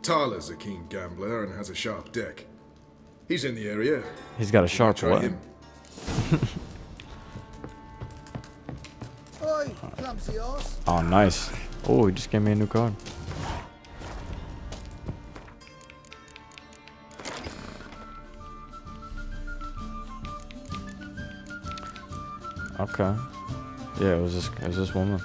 Tala's a keen gambler and has a sharp deck. He's in the area. He's got a sharp Try what? him. Oh, nice. Oh, he just gave me a new card. Okay. Yeah, it was this woman.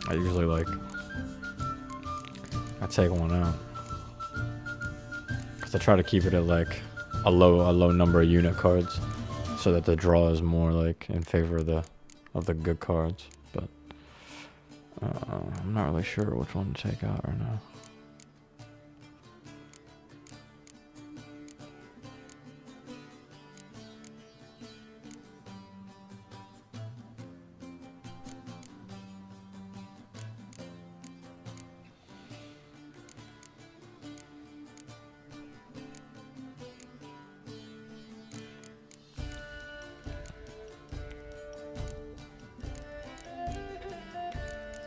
I usually I take one out. Cause I try to keep it at like a low number of unit cards, so that the draw is more like in favor of the good cards. But I'm not really sure which one to take out right now.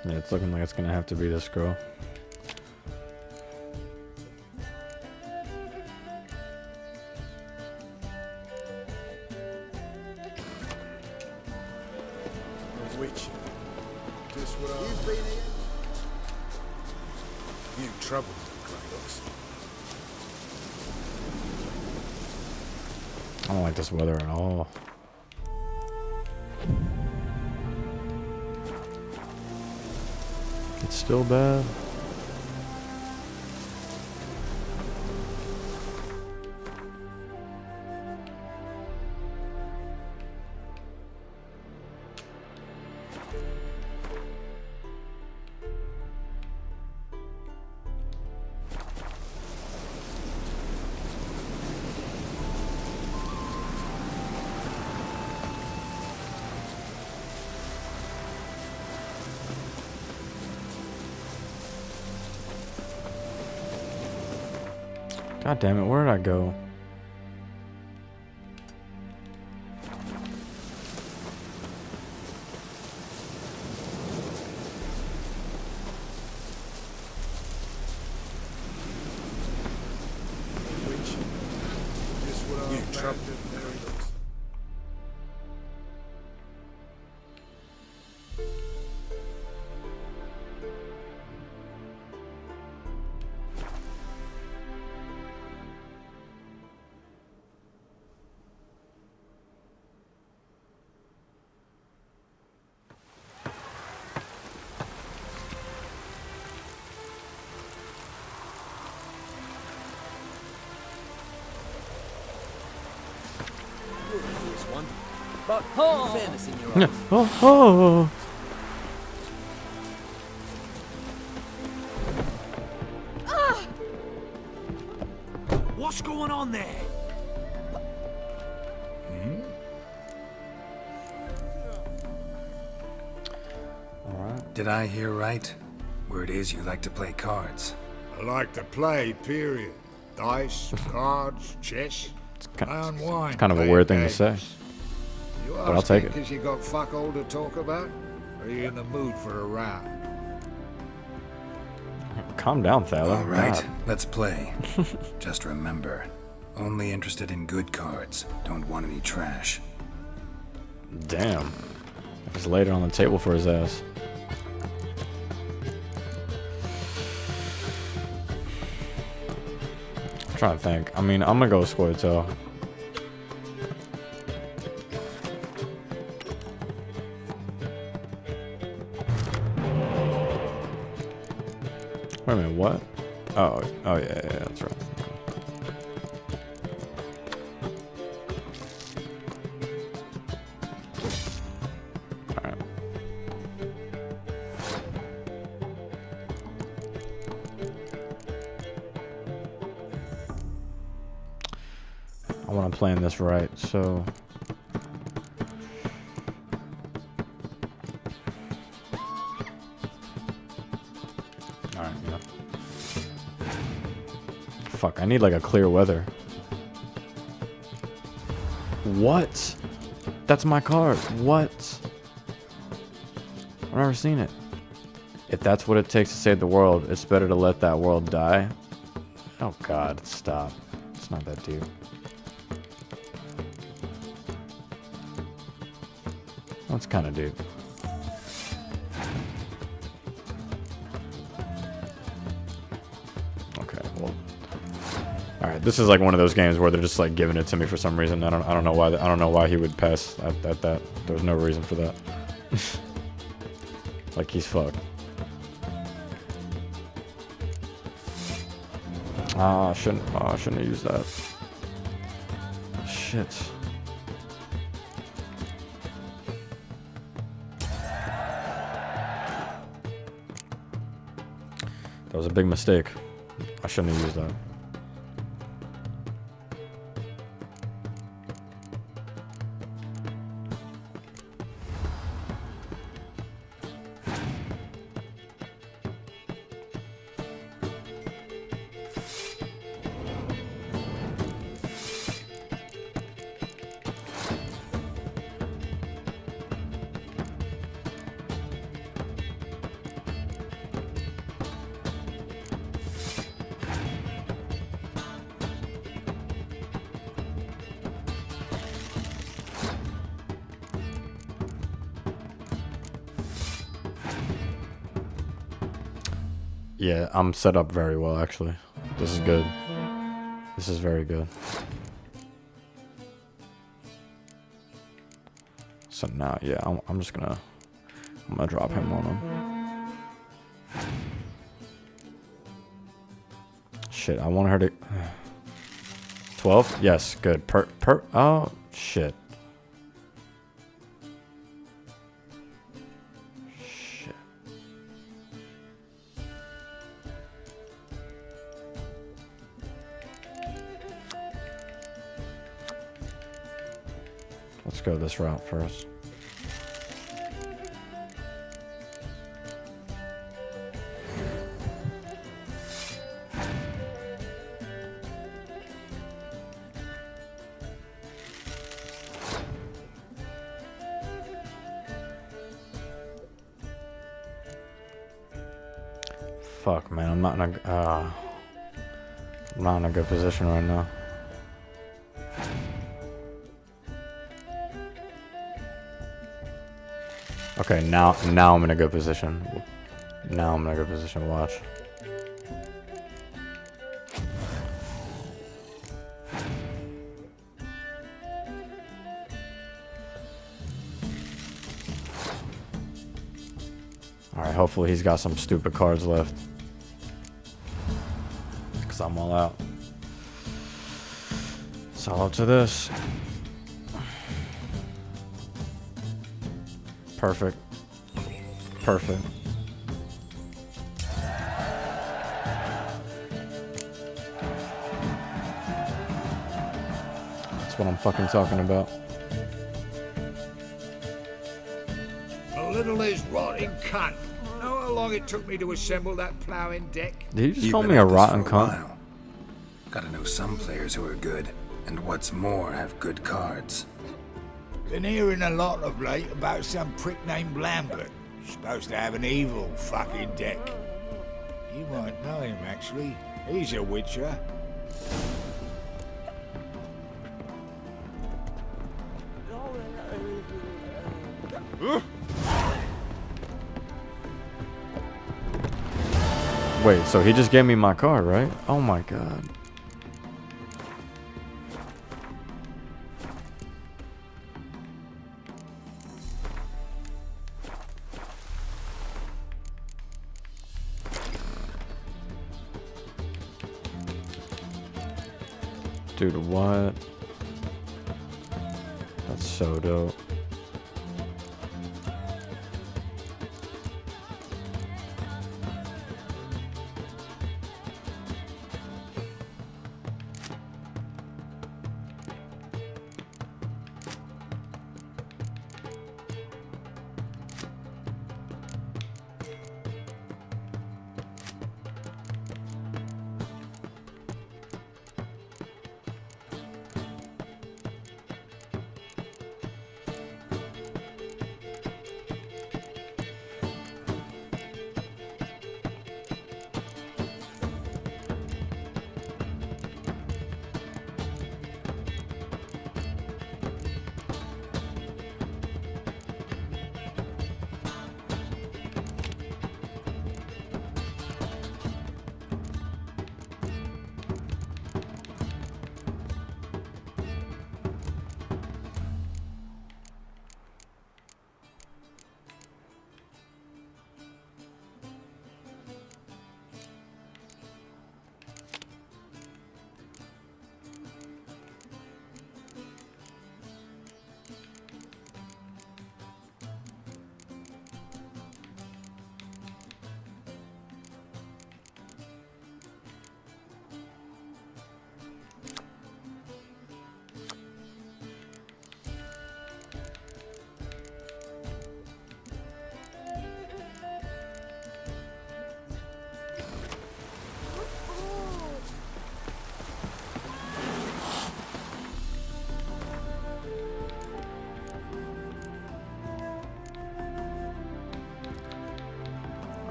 Yeah, it's looking like it's gonna have to be this girl. Which? Just what You've been here? You troubled them, Kratos. I don't like this weather at all. It's still bad. God damn it, where did I go? But fairness in your eyes. Oh, What's going on there? Alright. Did I hear right? Word is you like to play cards. I like to play, period. Dice, cards, chess. I unwind. It's kind of a playing weird thing to games. say. You but I'll take it. Because you got fuck all to talk about? Or are you in the mood for a round? Calm down, Thaler. All right, God. let's play. Just remember, only interested in good cards. Don't want any trash. Damn. Just laid it on the table for his ass. I'm trying to think. I mean, I'm gonna go square toe. Wait a minute, what? Oh, yeah, that's right. Alright. I want to plan this right, so... Alright, yeah. Fuck, I need like a clear weather. What? That's my card. What? I've never seen it. If that's what it takes to save the world, it's better to let that world die. Oh god, stop. It's not that deep. That's kind of deep. Okay, well, all right. This is like one of those games where they're just like giving it to me for some reason. I don't know why. I don't know why he would pass at that. There's no reason for that. Like he's fucked. I shouldn't have used that. Shit. That was a big mistake. I shouldn't have used that. Yeah, I'm set up very well, actually. This is good. This is very good. So now, yeah, I'm just gonna... I'm gonna drop him on him. Shit, I want her to... 12? Yes, good. Oh, shit. Let's go this route first. Fuck, man. I'm not in a good position right now. Okay, now I'm in a good position. Now I'm in a good position to watch. Alright, hopefully he's got some stupid cards left. Because I'm all out. It's all up to this. Perfect. Perfect. That's what I'm fucking talking about. A little is rotting cunt. Know how long it took me to assemble that ploughing deck? Did you just You've call been me a at this rotten for cunt? while. Gotta know some players who are good, and what's more, have good cards. Been hearing a lot of late about some prick named Lambert. Supposed to have an evil fucking deck. You might know him, actually. He's a witcher. Wait, so he just gave me my card, right? Oh my god. Dude, what? That's so dope.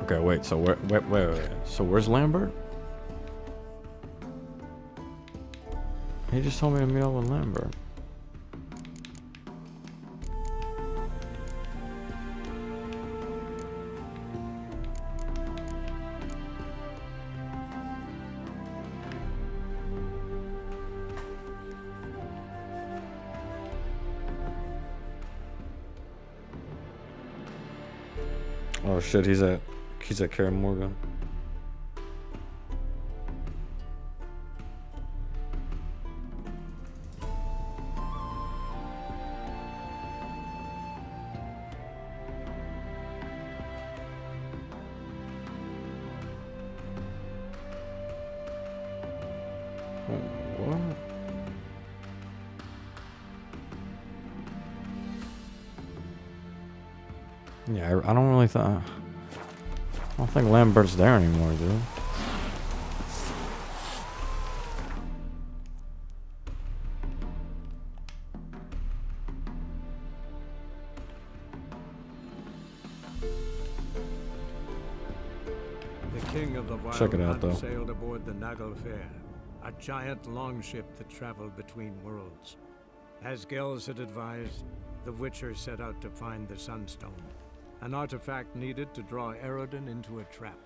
Okay, wait, so wait. So where's Lambert? He just told me to meet up with Lambert. Oh shit, he's at Kara Morgan. What? Yeah, I don't really I don't think Lambert's there anymore, dude. The king of the Wild Check it out, Hunt though. sailed aboard the Naglfare, a giant longship that traveled between worlds. As Gels had advised, the Witcher set out to find the Sunstone, an artifact needed to draw Eredin into a trap.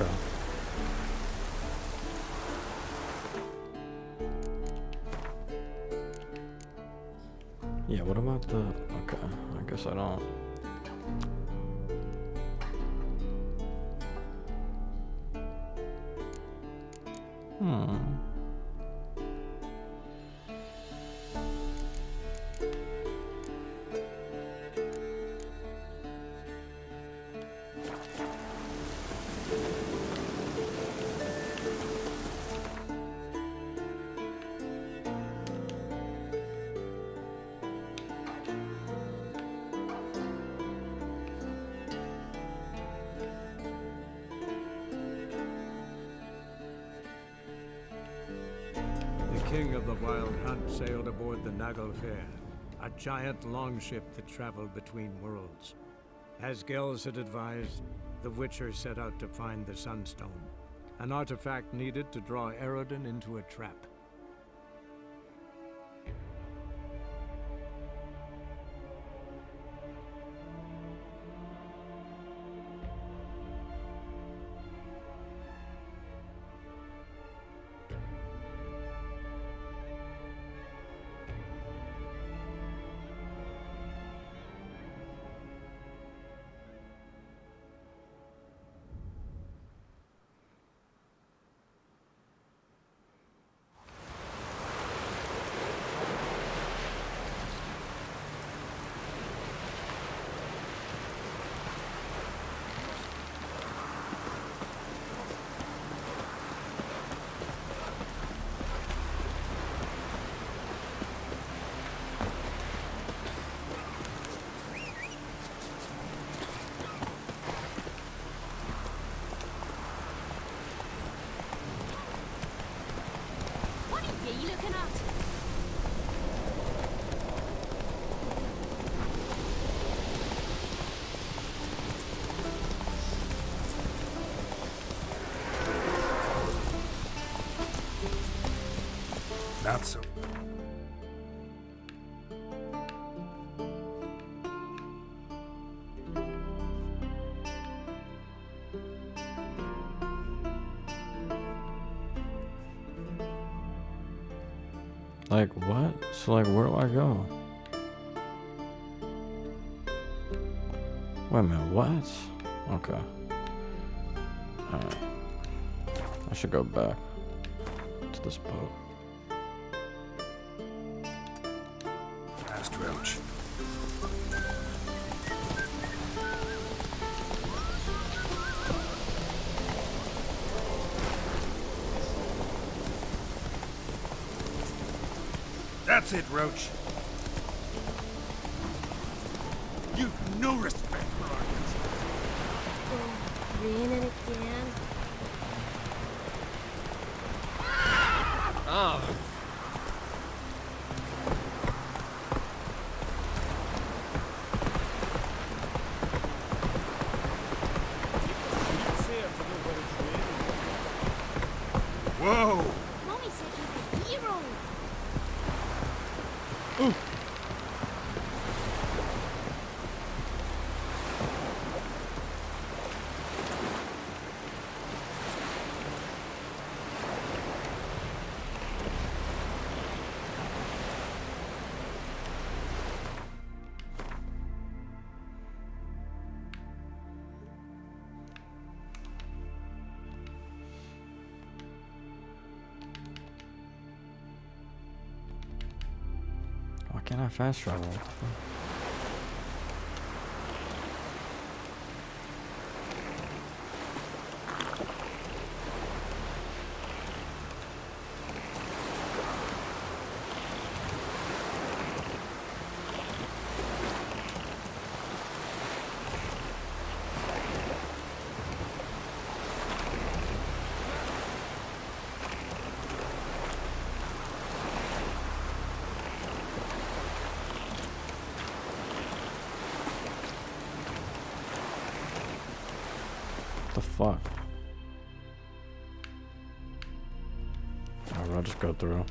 Okay. Yeah, what about the... Okay, I guess I don't... The king of the Wild Hunt sailed aboard the Naglfare, a giant longship that traveled between worlds. As Gels had advised, the Witcher set out to find the Sunstone, an artifact needed to draw Eredin into a trap. Not so. Like, what? So, like, where do I go? Wait a minute, what? Okay. Alright. I should go back to this boat. Fast roach. That's it, Roach. You've no respect for our Oh, raining again. Oh. Whoa! Mommy said you're the hero. Why can't I fast travel? What the fuck? What the fuck? Alright, I'll just go through.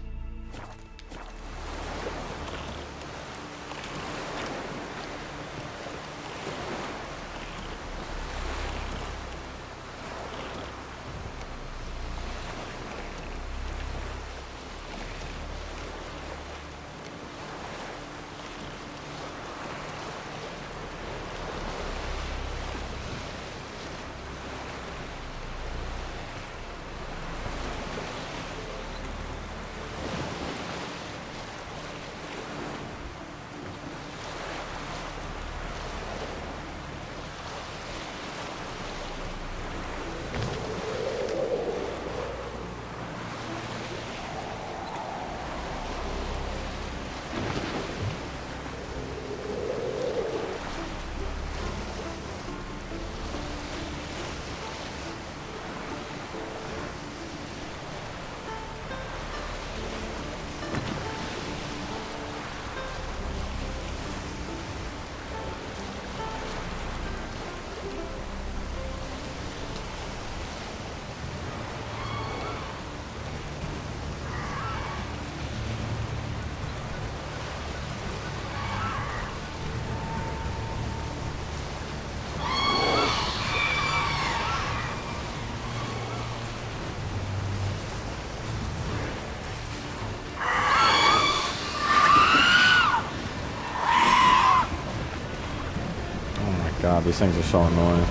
God, these things are so annoying.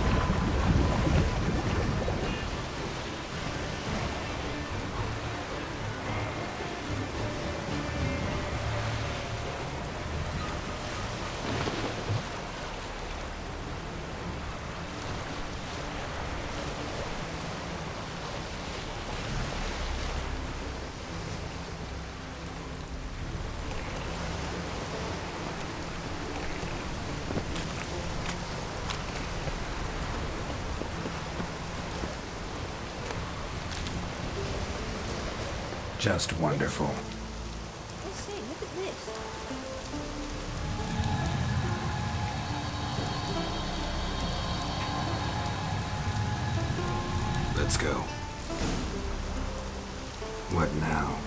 Just wonderful. Let's see, look at this. Let's go. What now?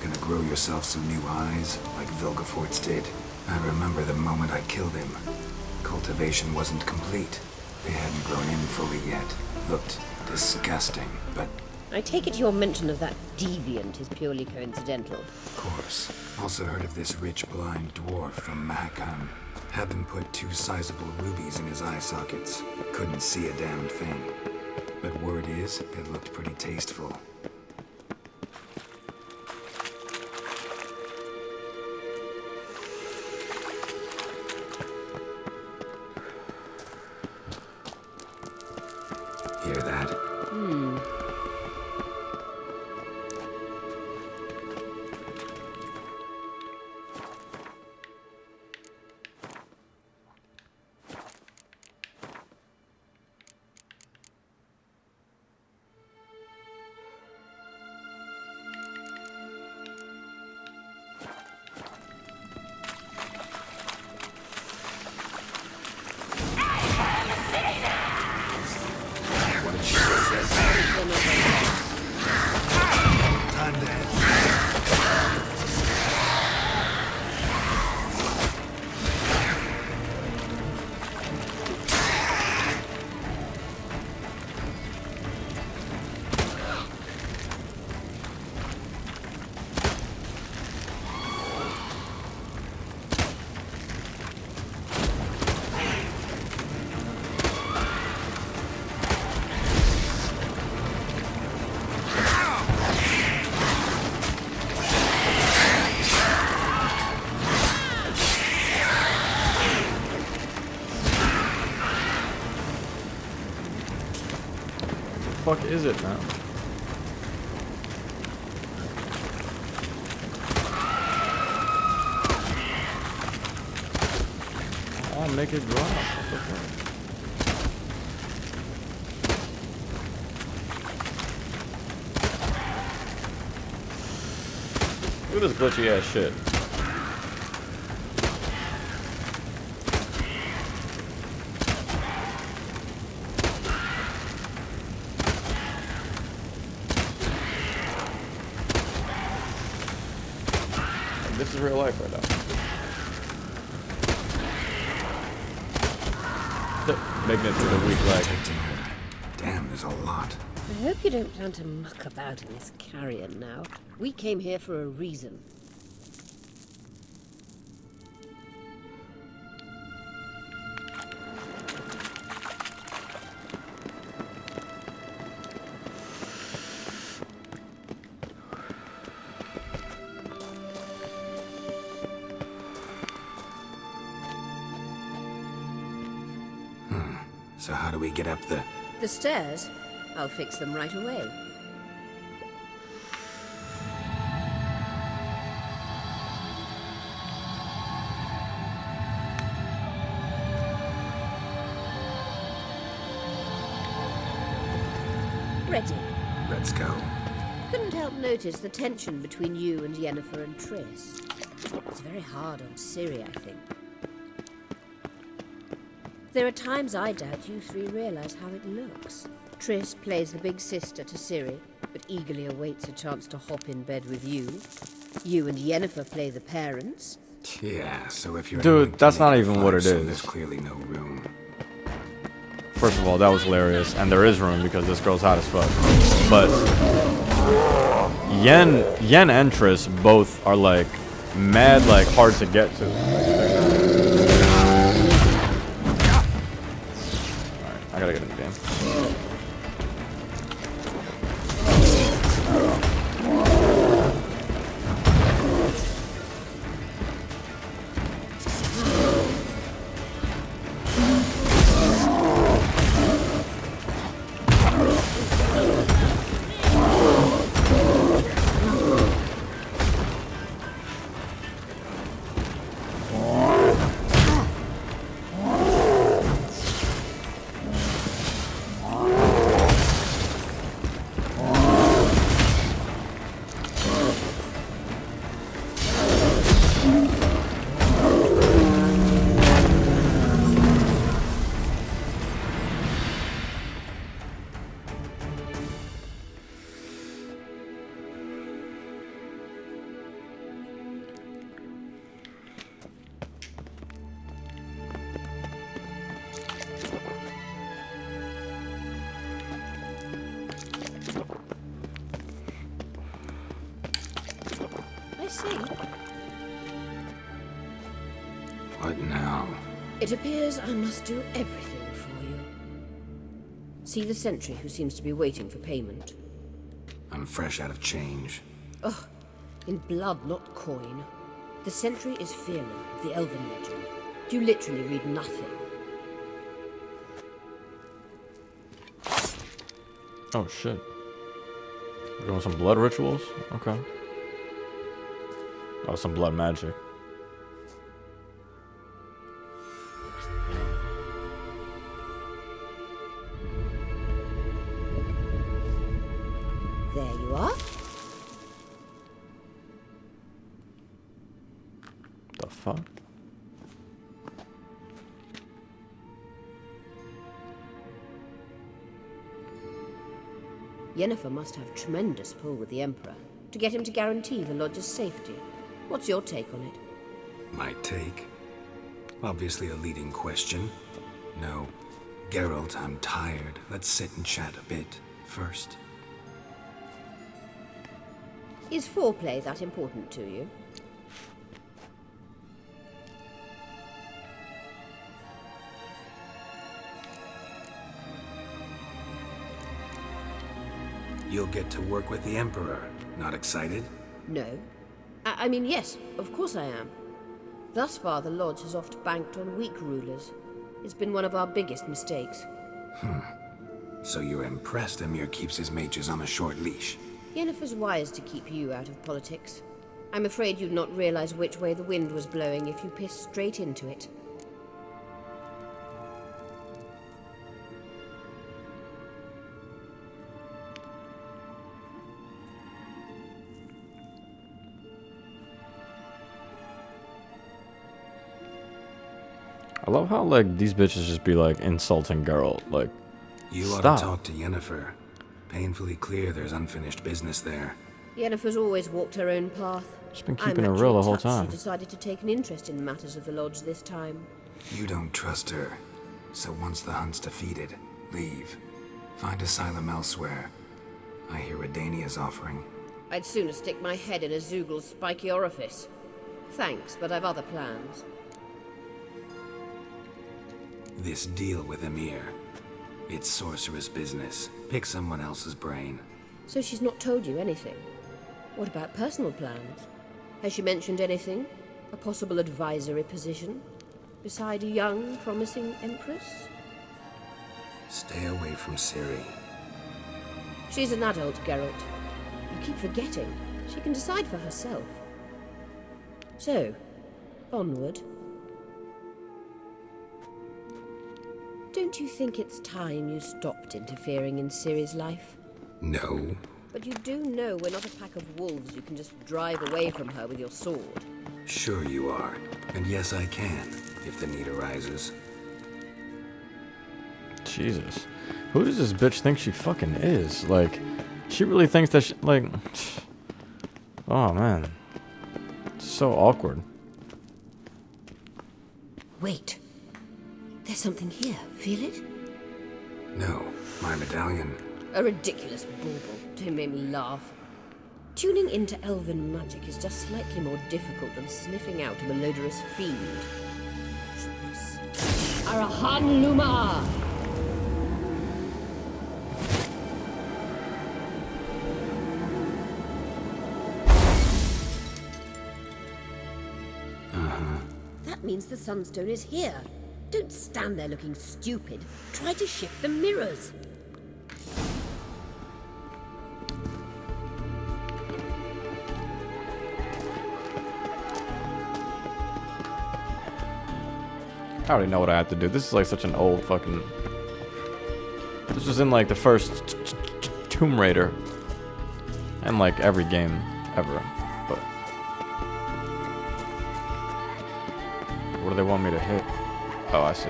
Gonna grow yourself some new eyes, like Vilgefortz did? I remember the moment I killed him. Cultivation wasn't complete. They hadn't grown in fully yet. Looked disgusting, but I take it your mention of that deviant is purely coincidental. of course. Also heard of this rich blind dwarf from Mahakam. Had them put 2 sizable rubies in his eye sockets. Couldn't see a damn thing. But word is, it looked pretty tasteful. Hear that? fuck is it, man? Oh, make it drop. What the fuck? Look at this glitchy ass shit. This is real life right now. Making it through the week like. Damn, there's a lot. I hope you don't plan to muck about in this carrion now. We came here for a reason. So how do we get up the... The stairs? I'll fix them right away. Ready. Let's go. Couldn't help notice the tension between you and Yennefer and Triss. It's very hard on Ciri, I think. There are times I doubt you three realize how it looks. Triss plays the big sister to Ciri, but eagerly awaits a chance to hop in bed with you. You and Yennefer play the parents. Yeah, so if you're... Dude, that's not even what it is. There's clearly no room. First of all, that was hilarious, and there is room because this girl's hot as fuck. But Yen and Triss both are like mad, like hard to get to. Alright, I gotta get in the game. What now? It appears I must do everything for you. See the sentry who seems to be waiting for payment. I'm fresh out of change. Ugh, in blood, not coin. The sentry is Fearlin of the Elven legend. You literally read nothing. Oh shit. We're doing some blood rituals? Okay. Oh, some blood magic. There you are. The fuck? Yennefer must have tremendous pull with the Emperor to get him to guarantee the Lodge's safety. What's your take on it? My take? Obviously a leading question. No. Geralt, I'm tired. Let's sit and chat a bit first. Is foreplay that important to you? You'll get to work with the Emperor. Not excited? No. I mean, yes, of course I am. Thus far, the Lodge has oft banked on weak rulers. It's been one of our biggest mistakes. So you're impressed Emir keeps his mages on a short leash? Yennefer's wise to keep you out of politics. I'm afraid you'd not realize which way the wind was blowing if you pissed straight into it. I love how, like, these bitches just be, like, insulting girl. Like, You stop. ought to talk to Yennefer. Painfully clear there's unfinished business there. Yennefer's always walked her own path. She's been I'm keeping it actually real the whole touched time. She decided to take an interest in matters of the Lodge this time. You don't trust her. So once the hunt's defeated, leave. Find asylum elsewhere. I hear Redania's offering. I'd sooner stick my head in a Zoogl's spiky orifice. Thanks, but I've other plans. This deal with Emir. It's sorceress business. Pick someone else's brain. So she's not told you anything? What about personal plans? Has she mentioned anything? A possible advisory position? Beside a young, promising empress? Stay away from Ciri. She's an adult, Geralt. You keep forgetting. She can decide for herself. So, onward. Don't you think it's time you stopped interfering in Ciri's life? No. But you do know we're not a pack of wolves you can just drive away from her with your sword. Sure you are. And yes, I can, if the need arises. Jesus. Who does this bitch think she fucking is? Like, she really thinks that she, like... Oh, man. It's so awkward. Wait. There's something here. Feel it? No, my medallion. A ridiculous bauble. Don't make me laugh. Tuning into elven magic is just slightly more difficult than sniffing out a malodorous fiend. Arahan Luma! That means the Sunstone is here. Don't stand there looking stupid. Try to shift the mirrors. I already know what I have to do. This is like such an old fucking... This was in like the first Tomb Raider. And like every game ever. But... What do they want me to hit? Oh, I see.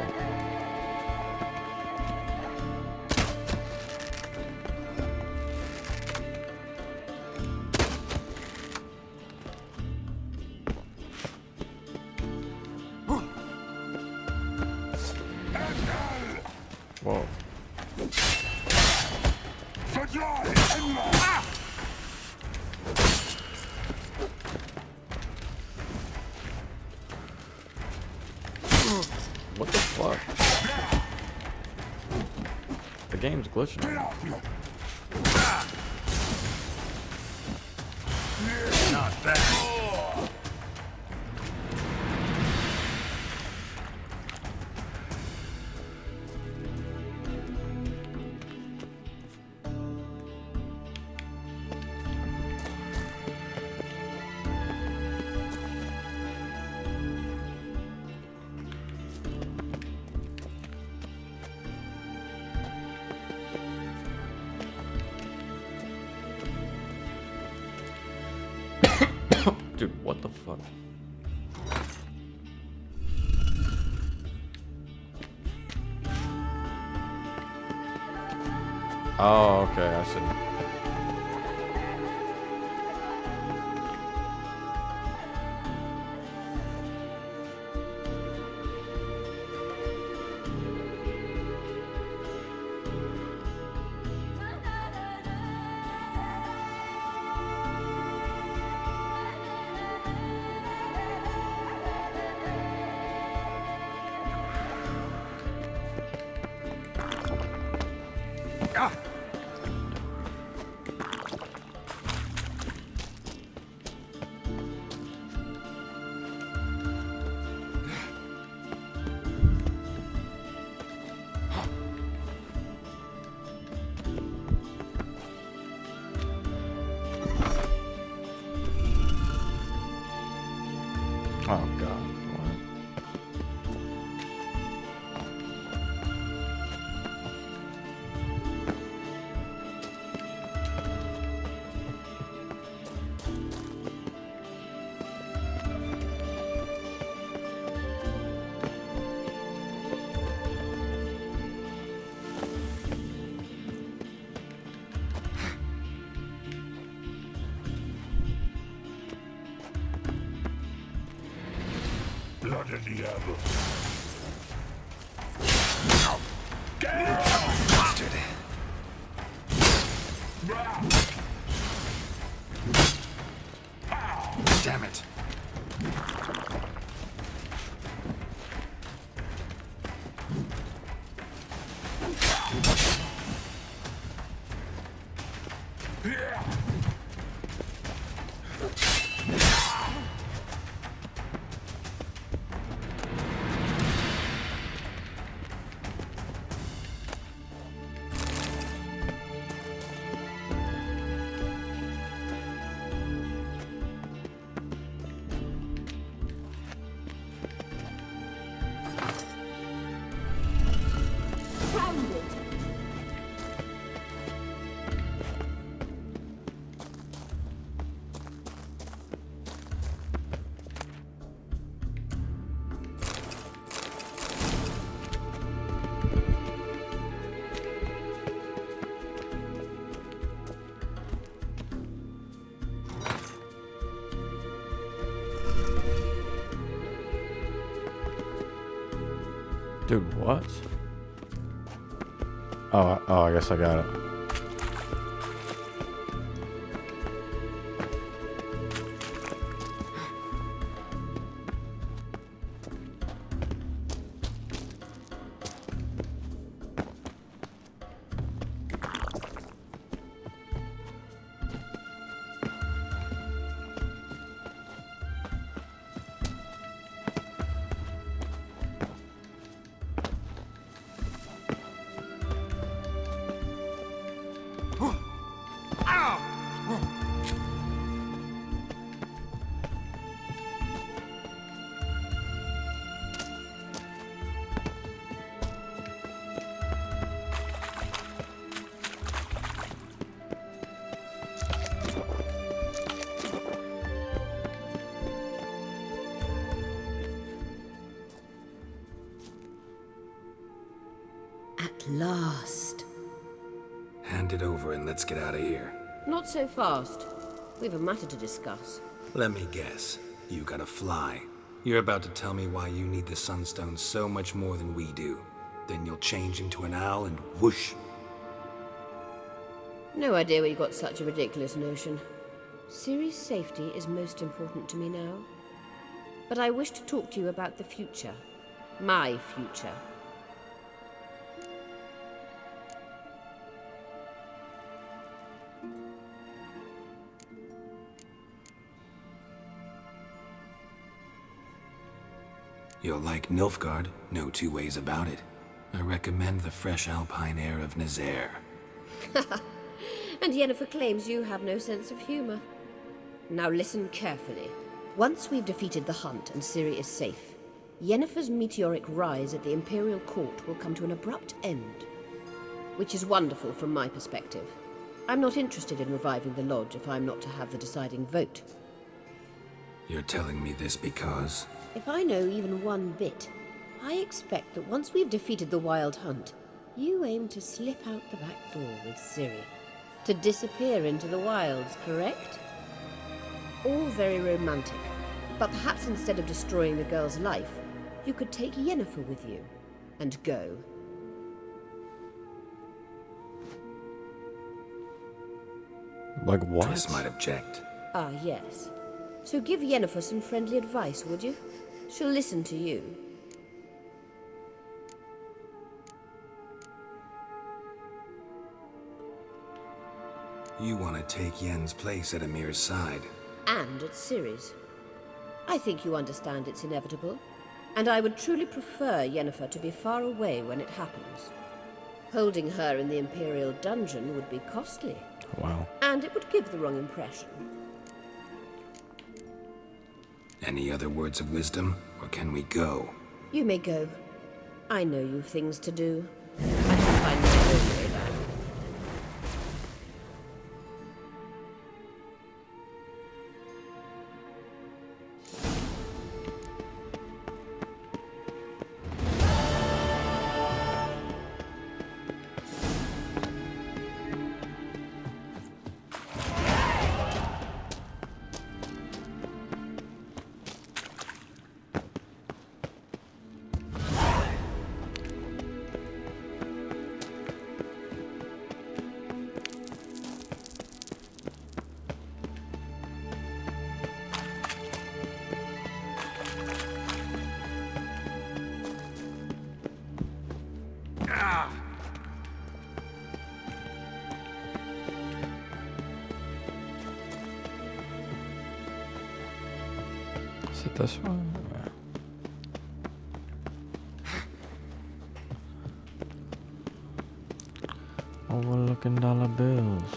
Whoa. What the fuck? The game's glitching. Not bad. Dude, what the fuck? Oh, okay, I see. Maxenevitable. Bastard. Damn it. Dude, what? Oh, I guess I got it. At last. Hand it over and let's get out of here. Not so fast. We've a matter to discuss. Let me guess. You gotta fly. You're about to tell me why you need the Sunstone so much more than we do. Then you'll change into an owl and whoosh. No idea where you got such a ridiculous notion. Ciri's safety is most important to me now. But I wish to talk to you about the future. My future. You'll like Nilfgaard, no two ways about it. I recommend the fresh alpine air of Nazaire. And Yennefer claims you have no sense of humor. Now listen carefully. Once we've defeated the hunt and Ciri is safe, Yennefer's meteoric rise at the Imperial Court will come to an abrupt end. Which is wonderful from my perspective. I'm not interested in reviving the Lodge if I'm not to have the deciding vote. You're telling me this because... If I know even one bit, I expect that once we've defeated the Wild Hunt, you aim to slip out the back door with Ciri. To disappear into the wilds, correct? All very romantic, but perhaps instead of destroying the girl's life, you could take Yennefer with you, and go. Like what? Triss might object. Ah, yes. So give Yennefer some friendly advice, would you? She'll listen to you. You want to take Yen's place at Amir's side. And at Ciri's. I think you understand it's inevitable, and I would truly prefer Yennefer to be far away when it happens. Holding her in the Imperial dungeon would be costly. Wow. And it would give the wrong impression. Any other words of wisdom, or can we go? You may go. I know you've things to do. I shall find my own way back. it this way? Overlooking dollar bills.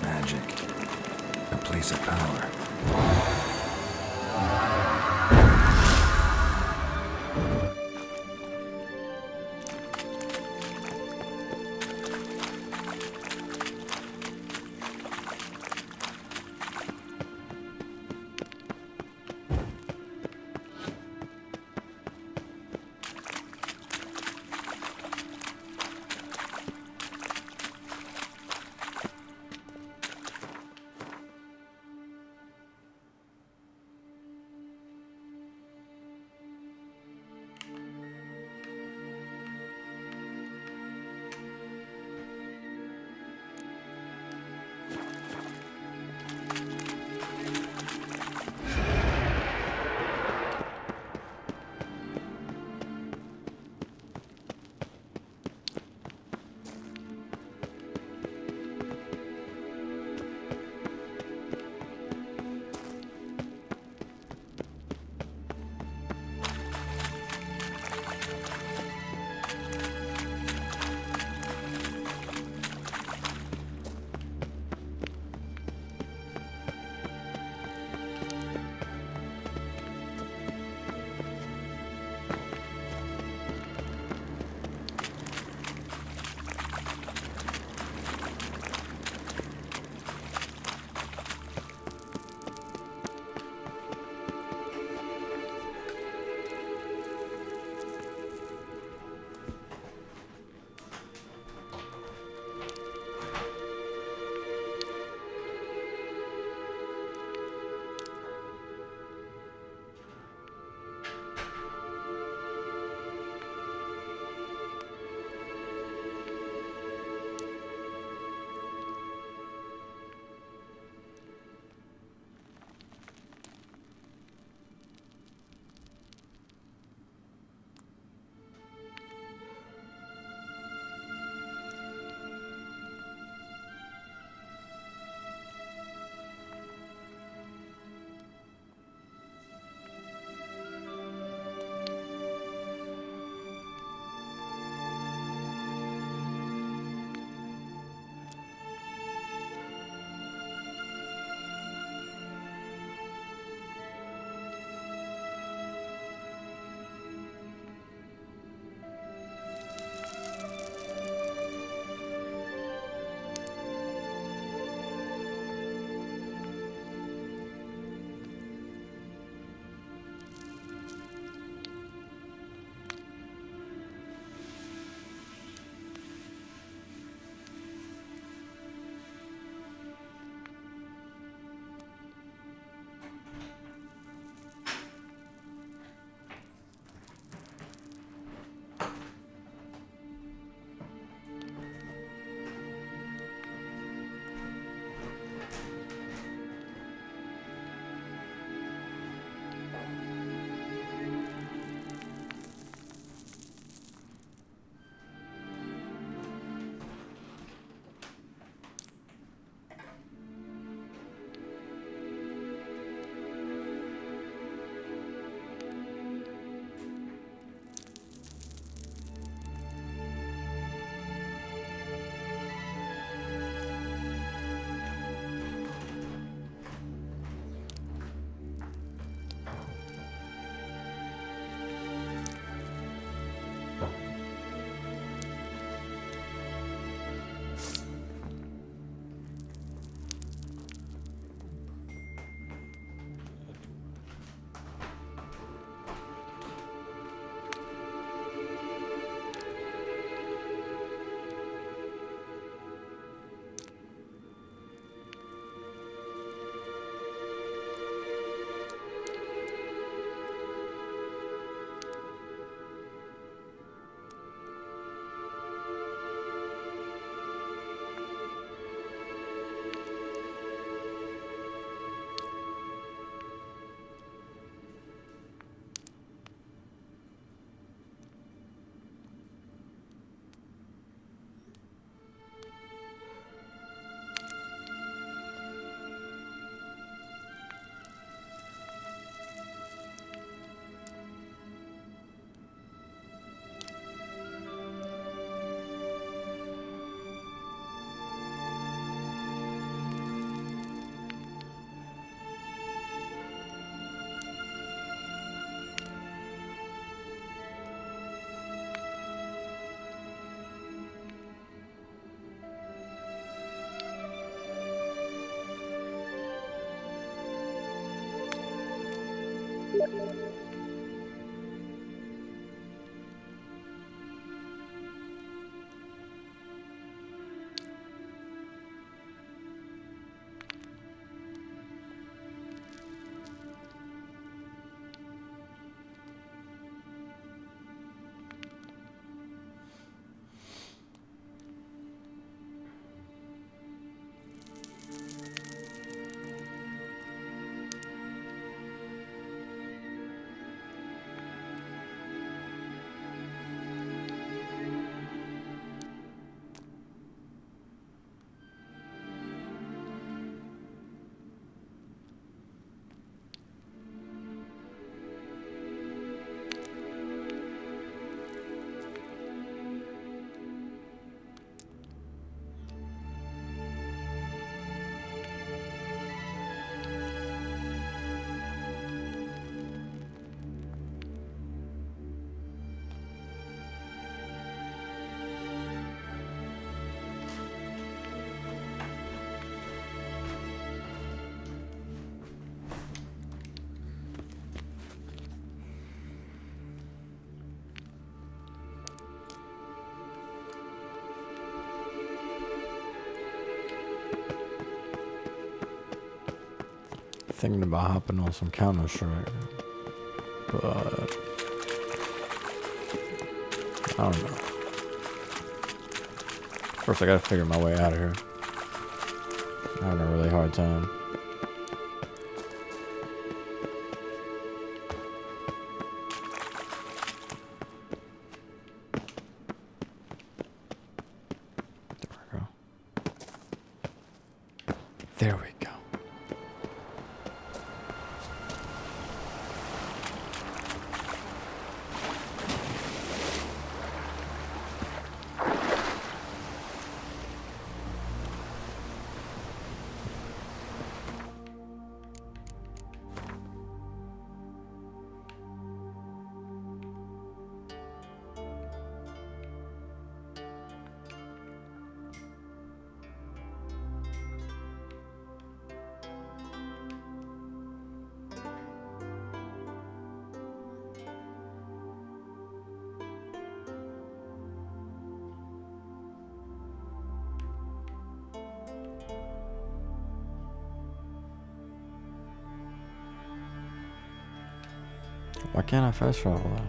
Magic. A place of power. thinking about hopping on some Counter-Strike, but I don't know. First, I gotta figure my way out of here. I'm having a really hard time. There we go. Why can't I fast travel though?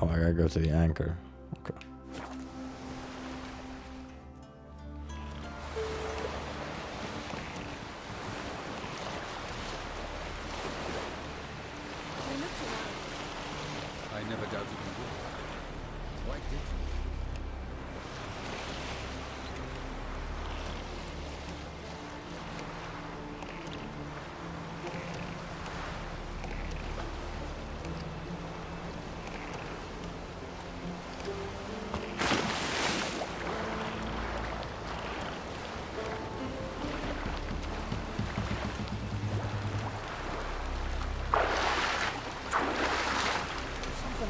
Oh, I gotta go to the anchor. Okay. I never doubted you would. Why did you?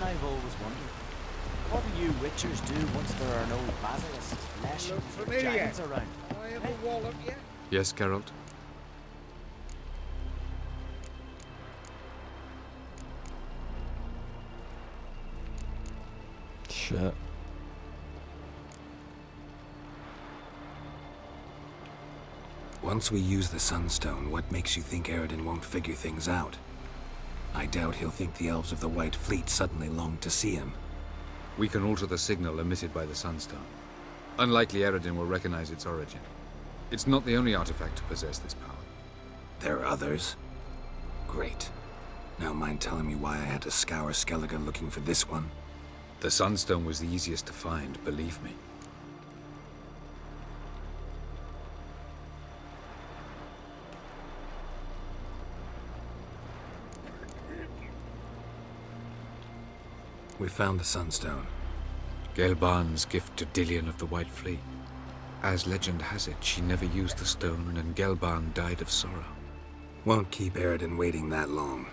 I've always wondered. What do you witchers do once there are no basilisks, lashings, or giants around? I have a wallop yet? Yes, Geralt? Shit. Once we use the Sunstone, what makes you think Eredin won't figure things out? I doubt he'll think the elves of the White Fleet suddenly longed to see him. We can alter the signal emitted by the Sunstone. Unlikely Eredin will recognize its origin. It's not the only artifact to possess this power. There are others? Great. Now mind telling me why I had to scour Skellige looking for this one? The Sunstone was the easiest to find, believe me. We found the Sunstone. Gelban's gift to Dillion of the White Fleet. As legend has it, she never used the stone, and Gelban died of sorrow. Won't keep Eredin waiting that long.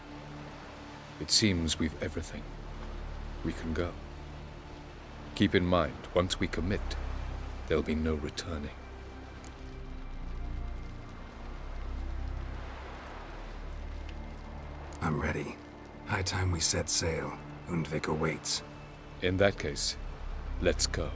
It seems we've everything. We can go. Keep in mind, once we commit, there'll be no returning. I'm ready. High time we set sail. Undvik awaits. In that case, let's go.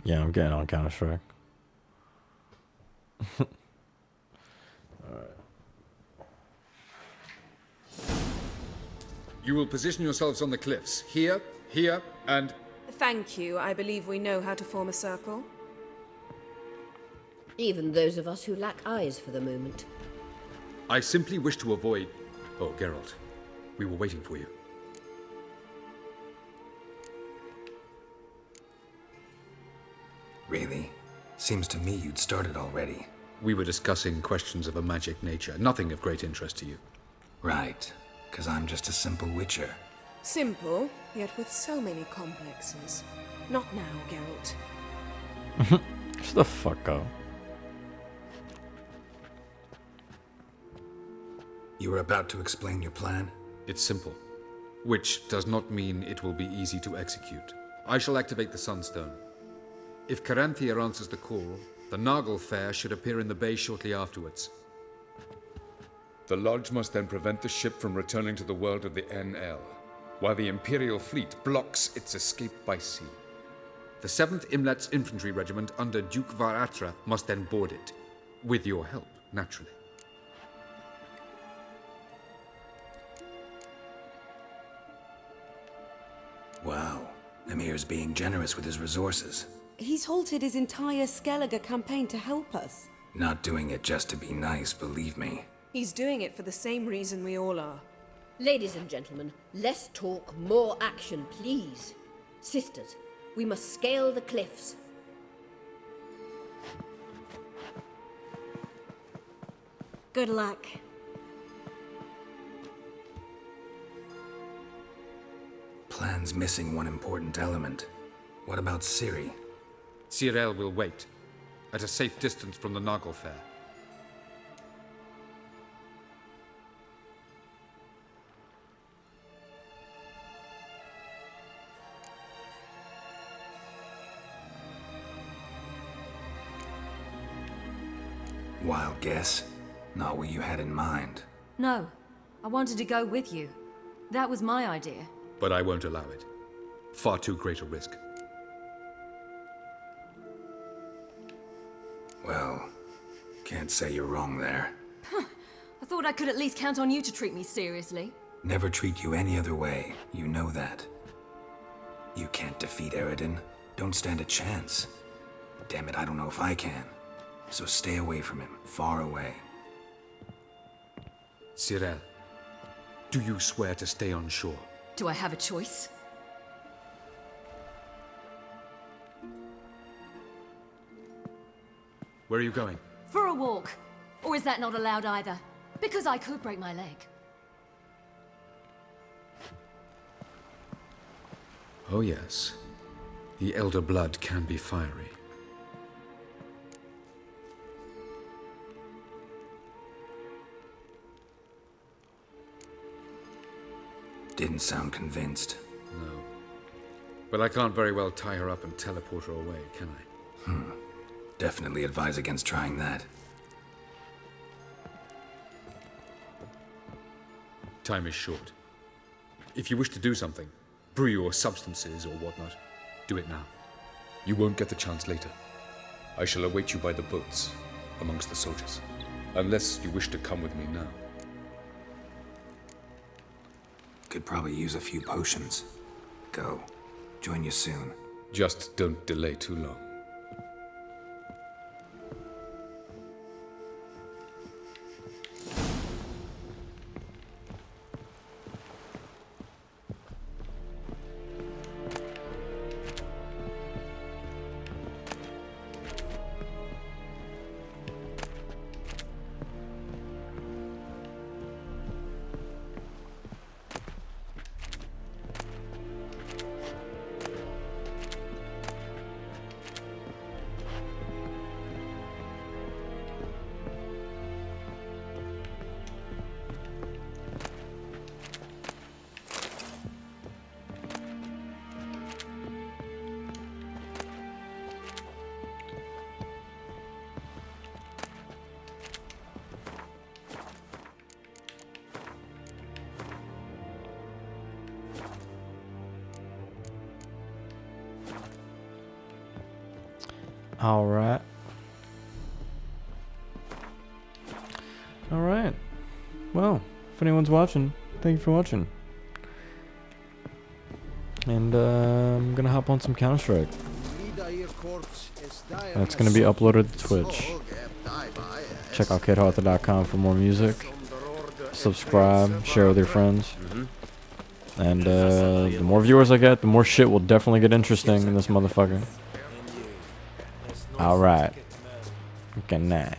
Yeah, I'm getting on Counter-Strike. You will position yourselves on the cliffs. Here, here, and... Thank you. I believe we know how to form a circle. Even those of us who lack eyes for the moment. I simply wish to avoid... Oh, Geralt. We were waiting for you. Really? Seems to me you'd started already. We were discussing questions of a magic nature. Nothing of great interest to you. Right. 'Cause I'm just a simple witcher. Simple, yet with so many complexes. Not now, Geralt. Shut the fuck up. You were about to explain your plan? It's simple, which does not mean it will be easy to execute. I shall activate the Sunstone. If Caranthia answers the call, the Noggle Fair should appear in the bay shortly afterwards. The Lodge must then prevent the ship from returning to the world of the NL, while the Imperial fleet blocks its escape by sea. The 7th Imlet's Infantry Regiment under Duke Varatra must then board it, with your help, naturally. Wow, Emir's being generous with his resources. He's halted his entire Skellige campaign to help us. Not doing it just to be nice, believe me. He's doing it for the same reason we all are. Ladies and gentlemen, less talk, more action, please. Sisters, we must scale the cliffs. Good luck. Plan's missing one important element. What about Ciri? Cyril will wait, at a safe distance from the Noggle Fair. Wild guess? Not what you had in mind. No, I wanted to go with you. That was my idea. But I won't allow it. Far too great a risk. Well, can't say you're wrong there. I thought I could at least count on you to treat me seriously. Never treat you any other way. You know that. You can't defeat Eridan. Don't stand a chance. Damn it, I don't know if I can. So stay away from him. Far away. Cyril, do you swear to stay on shore? Do I have a choice? Where are you going? For a walk. Or is that not allowed either? Because I could break my leg. Oh yes. The Elder Blood can be fiery. Didn't sound convinced. No. But I can't very well tie her up and teleport her away, can I? Definitely advise against trying that. Time is short. If you wish to do something, brew your substances or whatnot, do it now. You won't get the chance later. I shall await you by the boats, amongst the soldiers. Unless you wish to come with me now. Could probably use a few potions. Go. Join you soon. Just don't delay too long. Alright. Alright. Well, if anyone's watching, thank you for watching. And I'm gonna hop on some Counter-Strike. That's gonna be uploaded to Twitch. Check out kidhartha.com for more music. Subscribe, share with your friends. And the more viewers I get, the more shit will definitely get interesting in this motherfucker. Alright. Good night.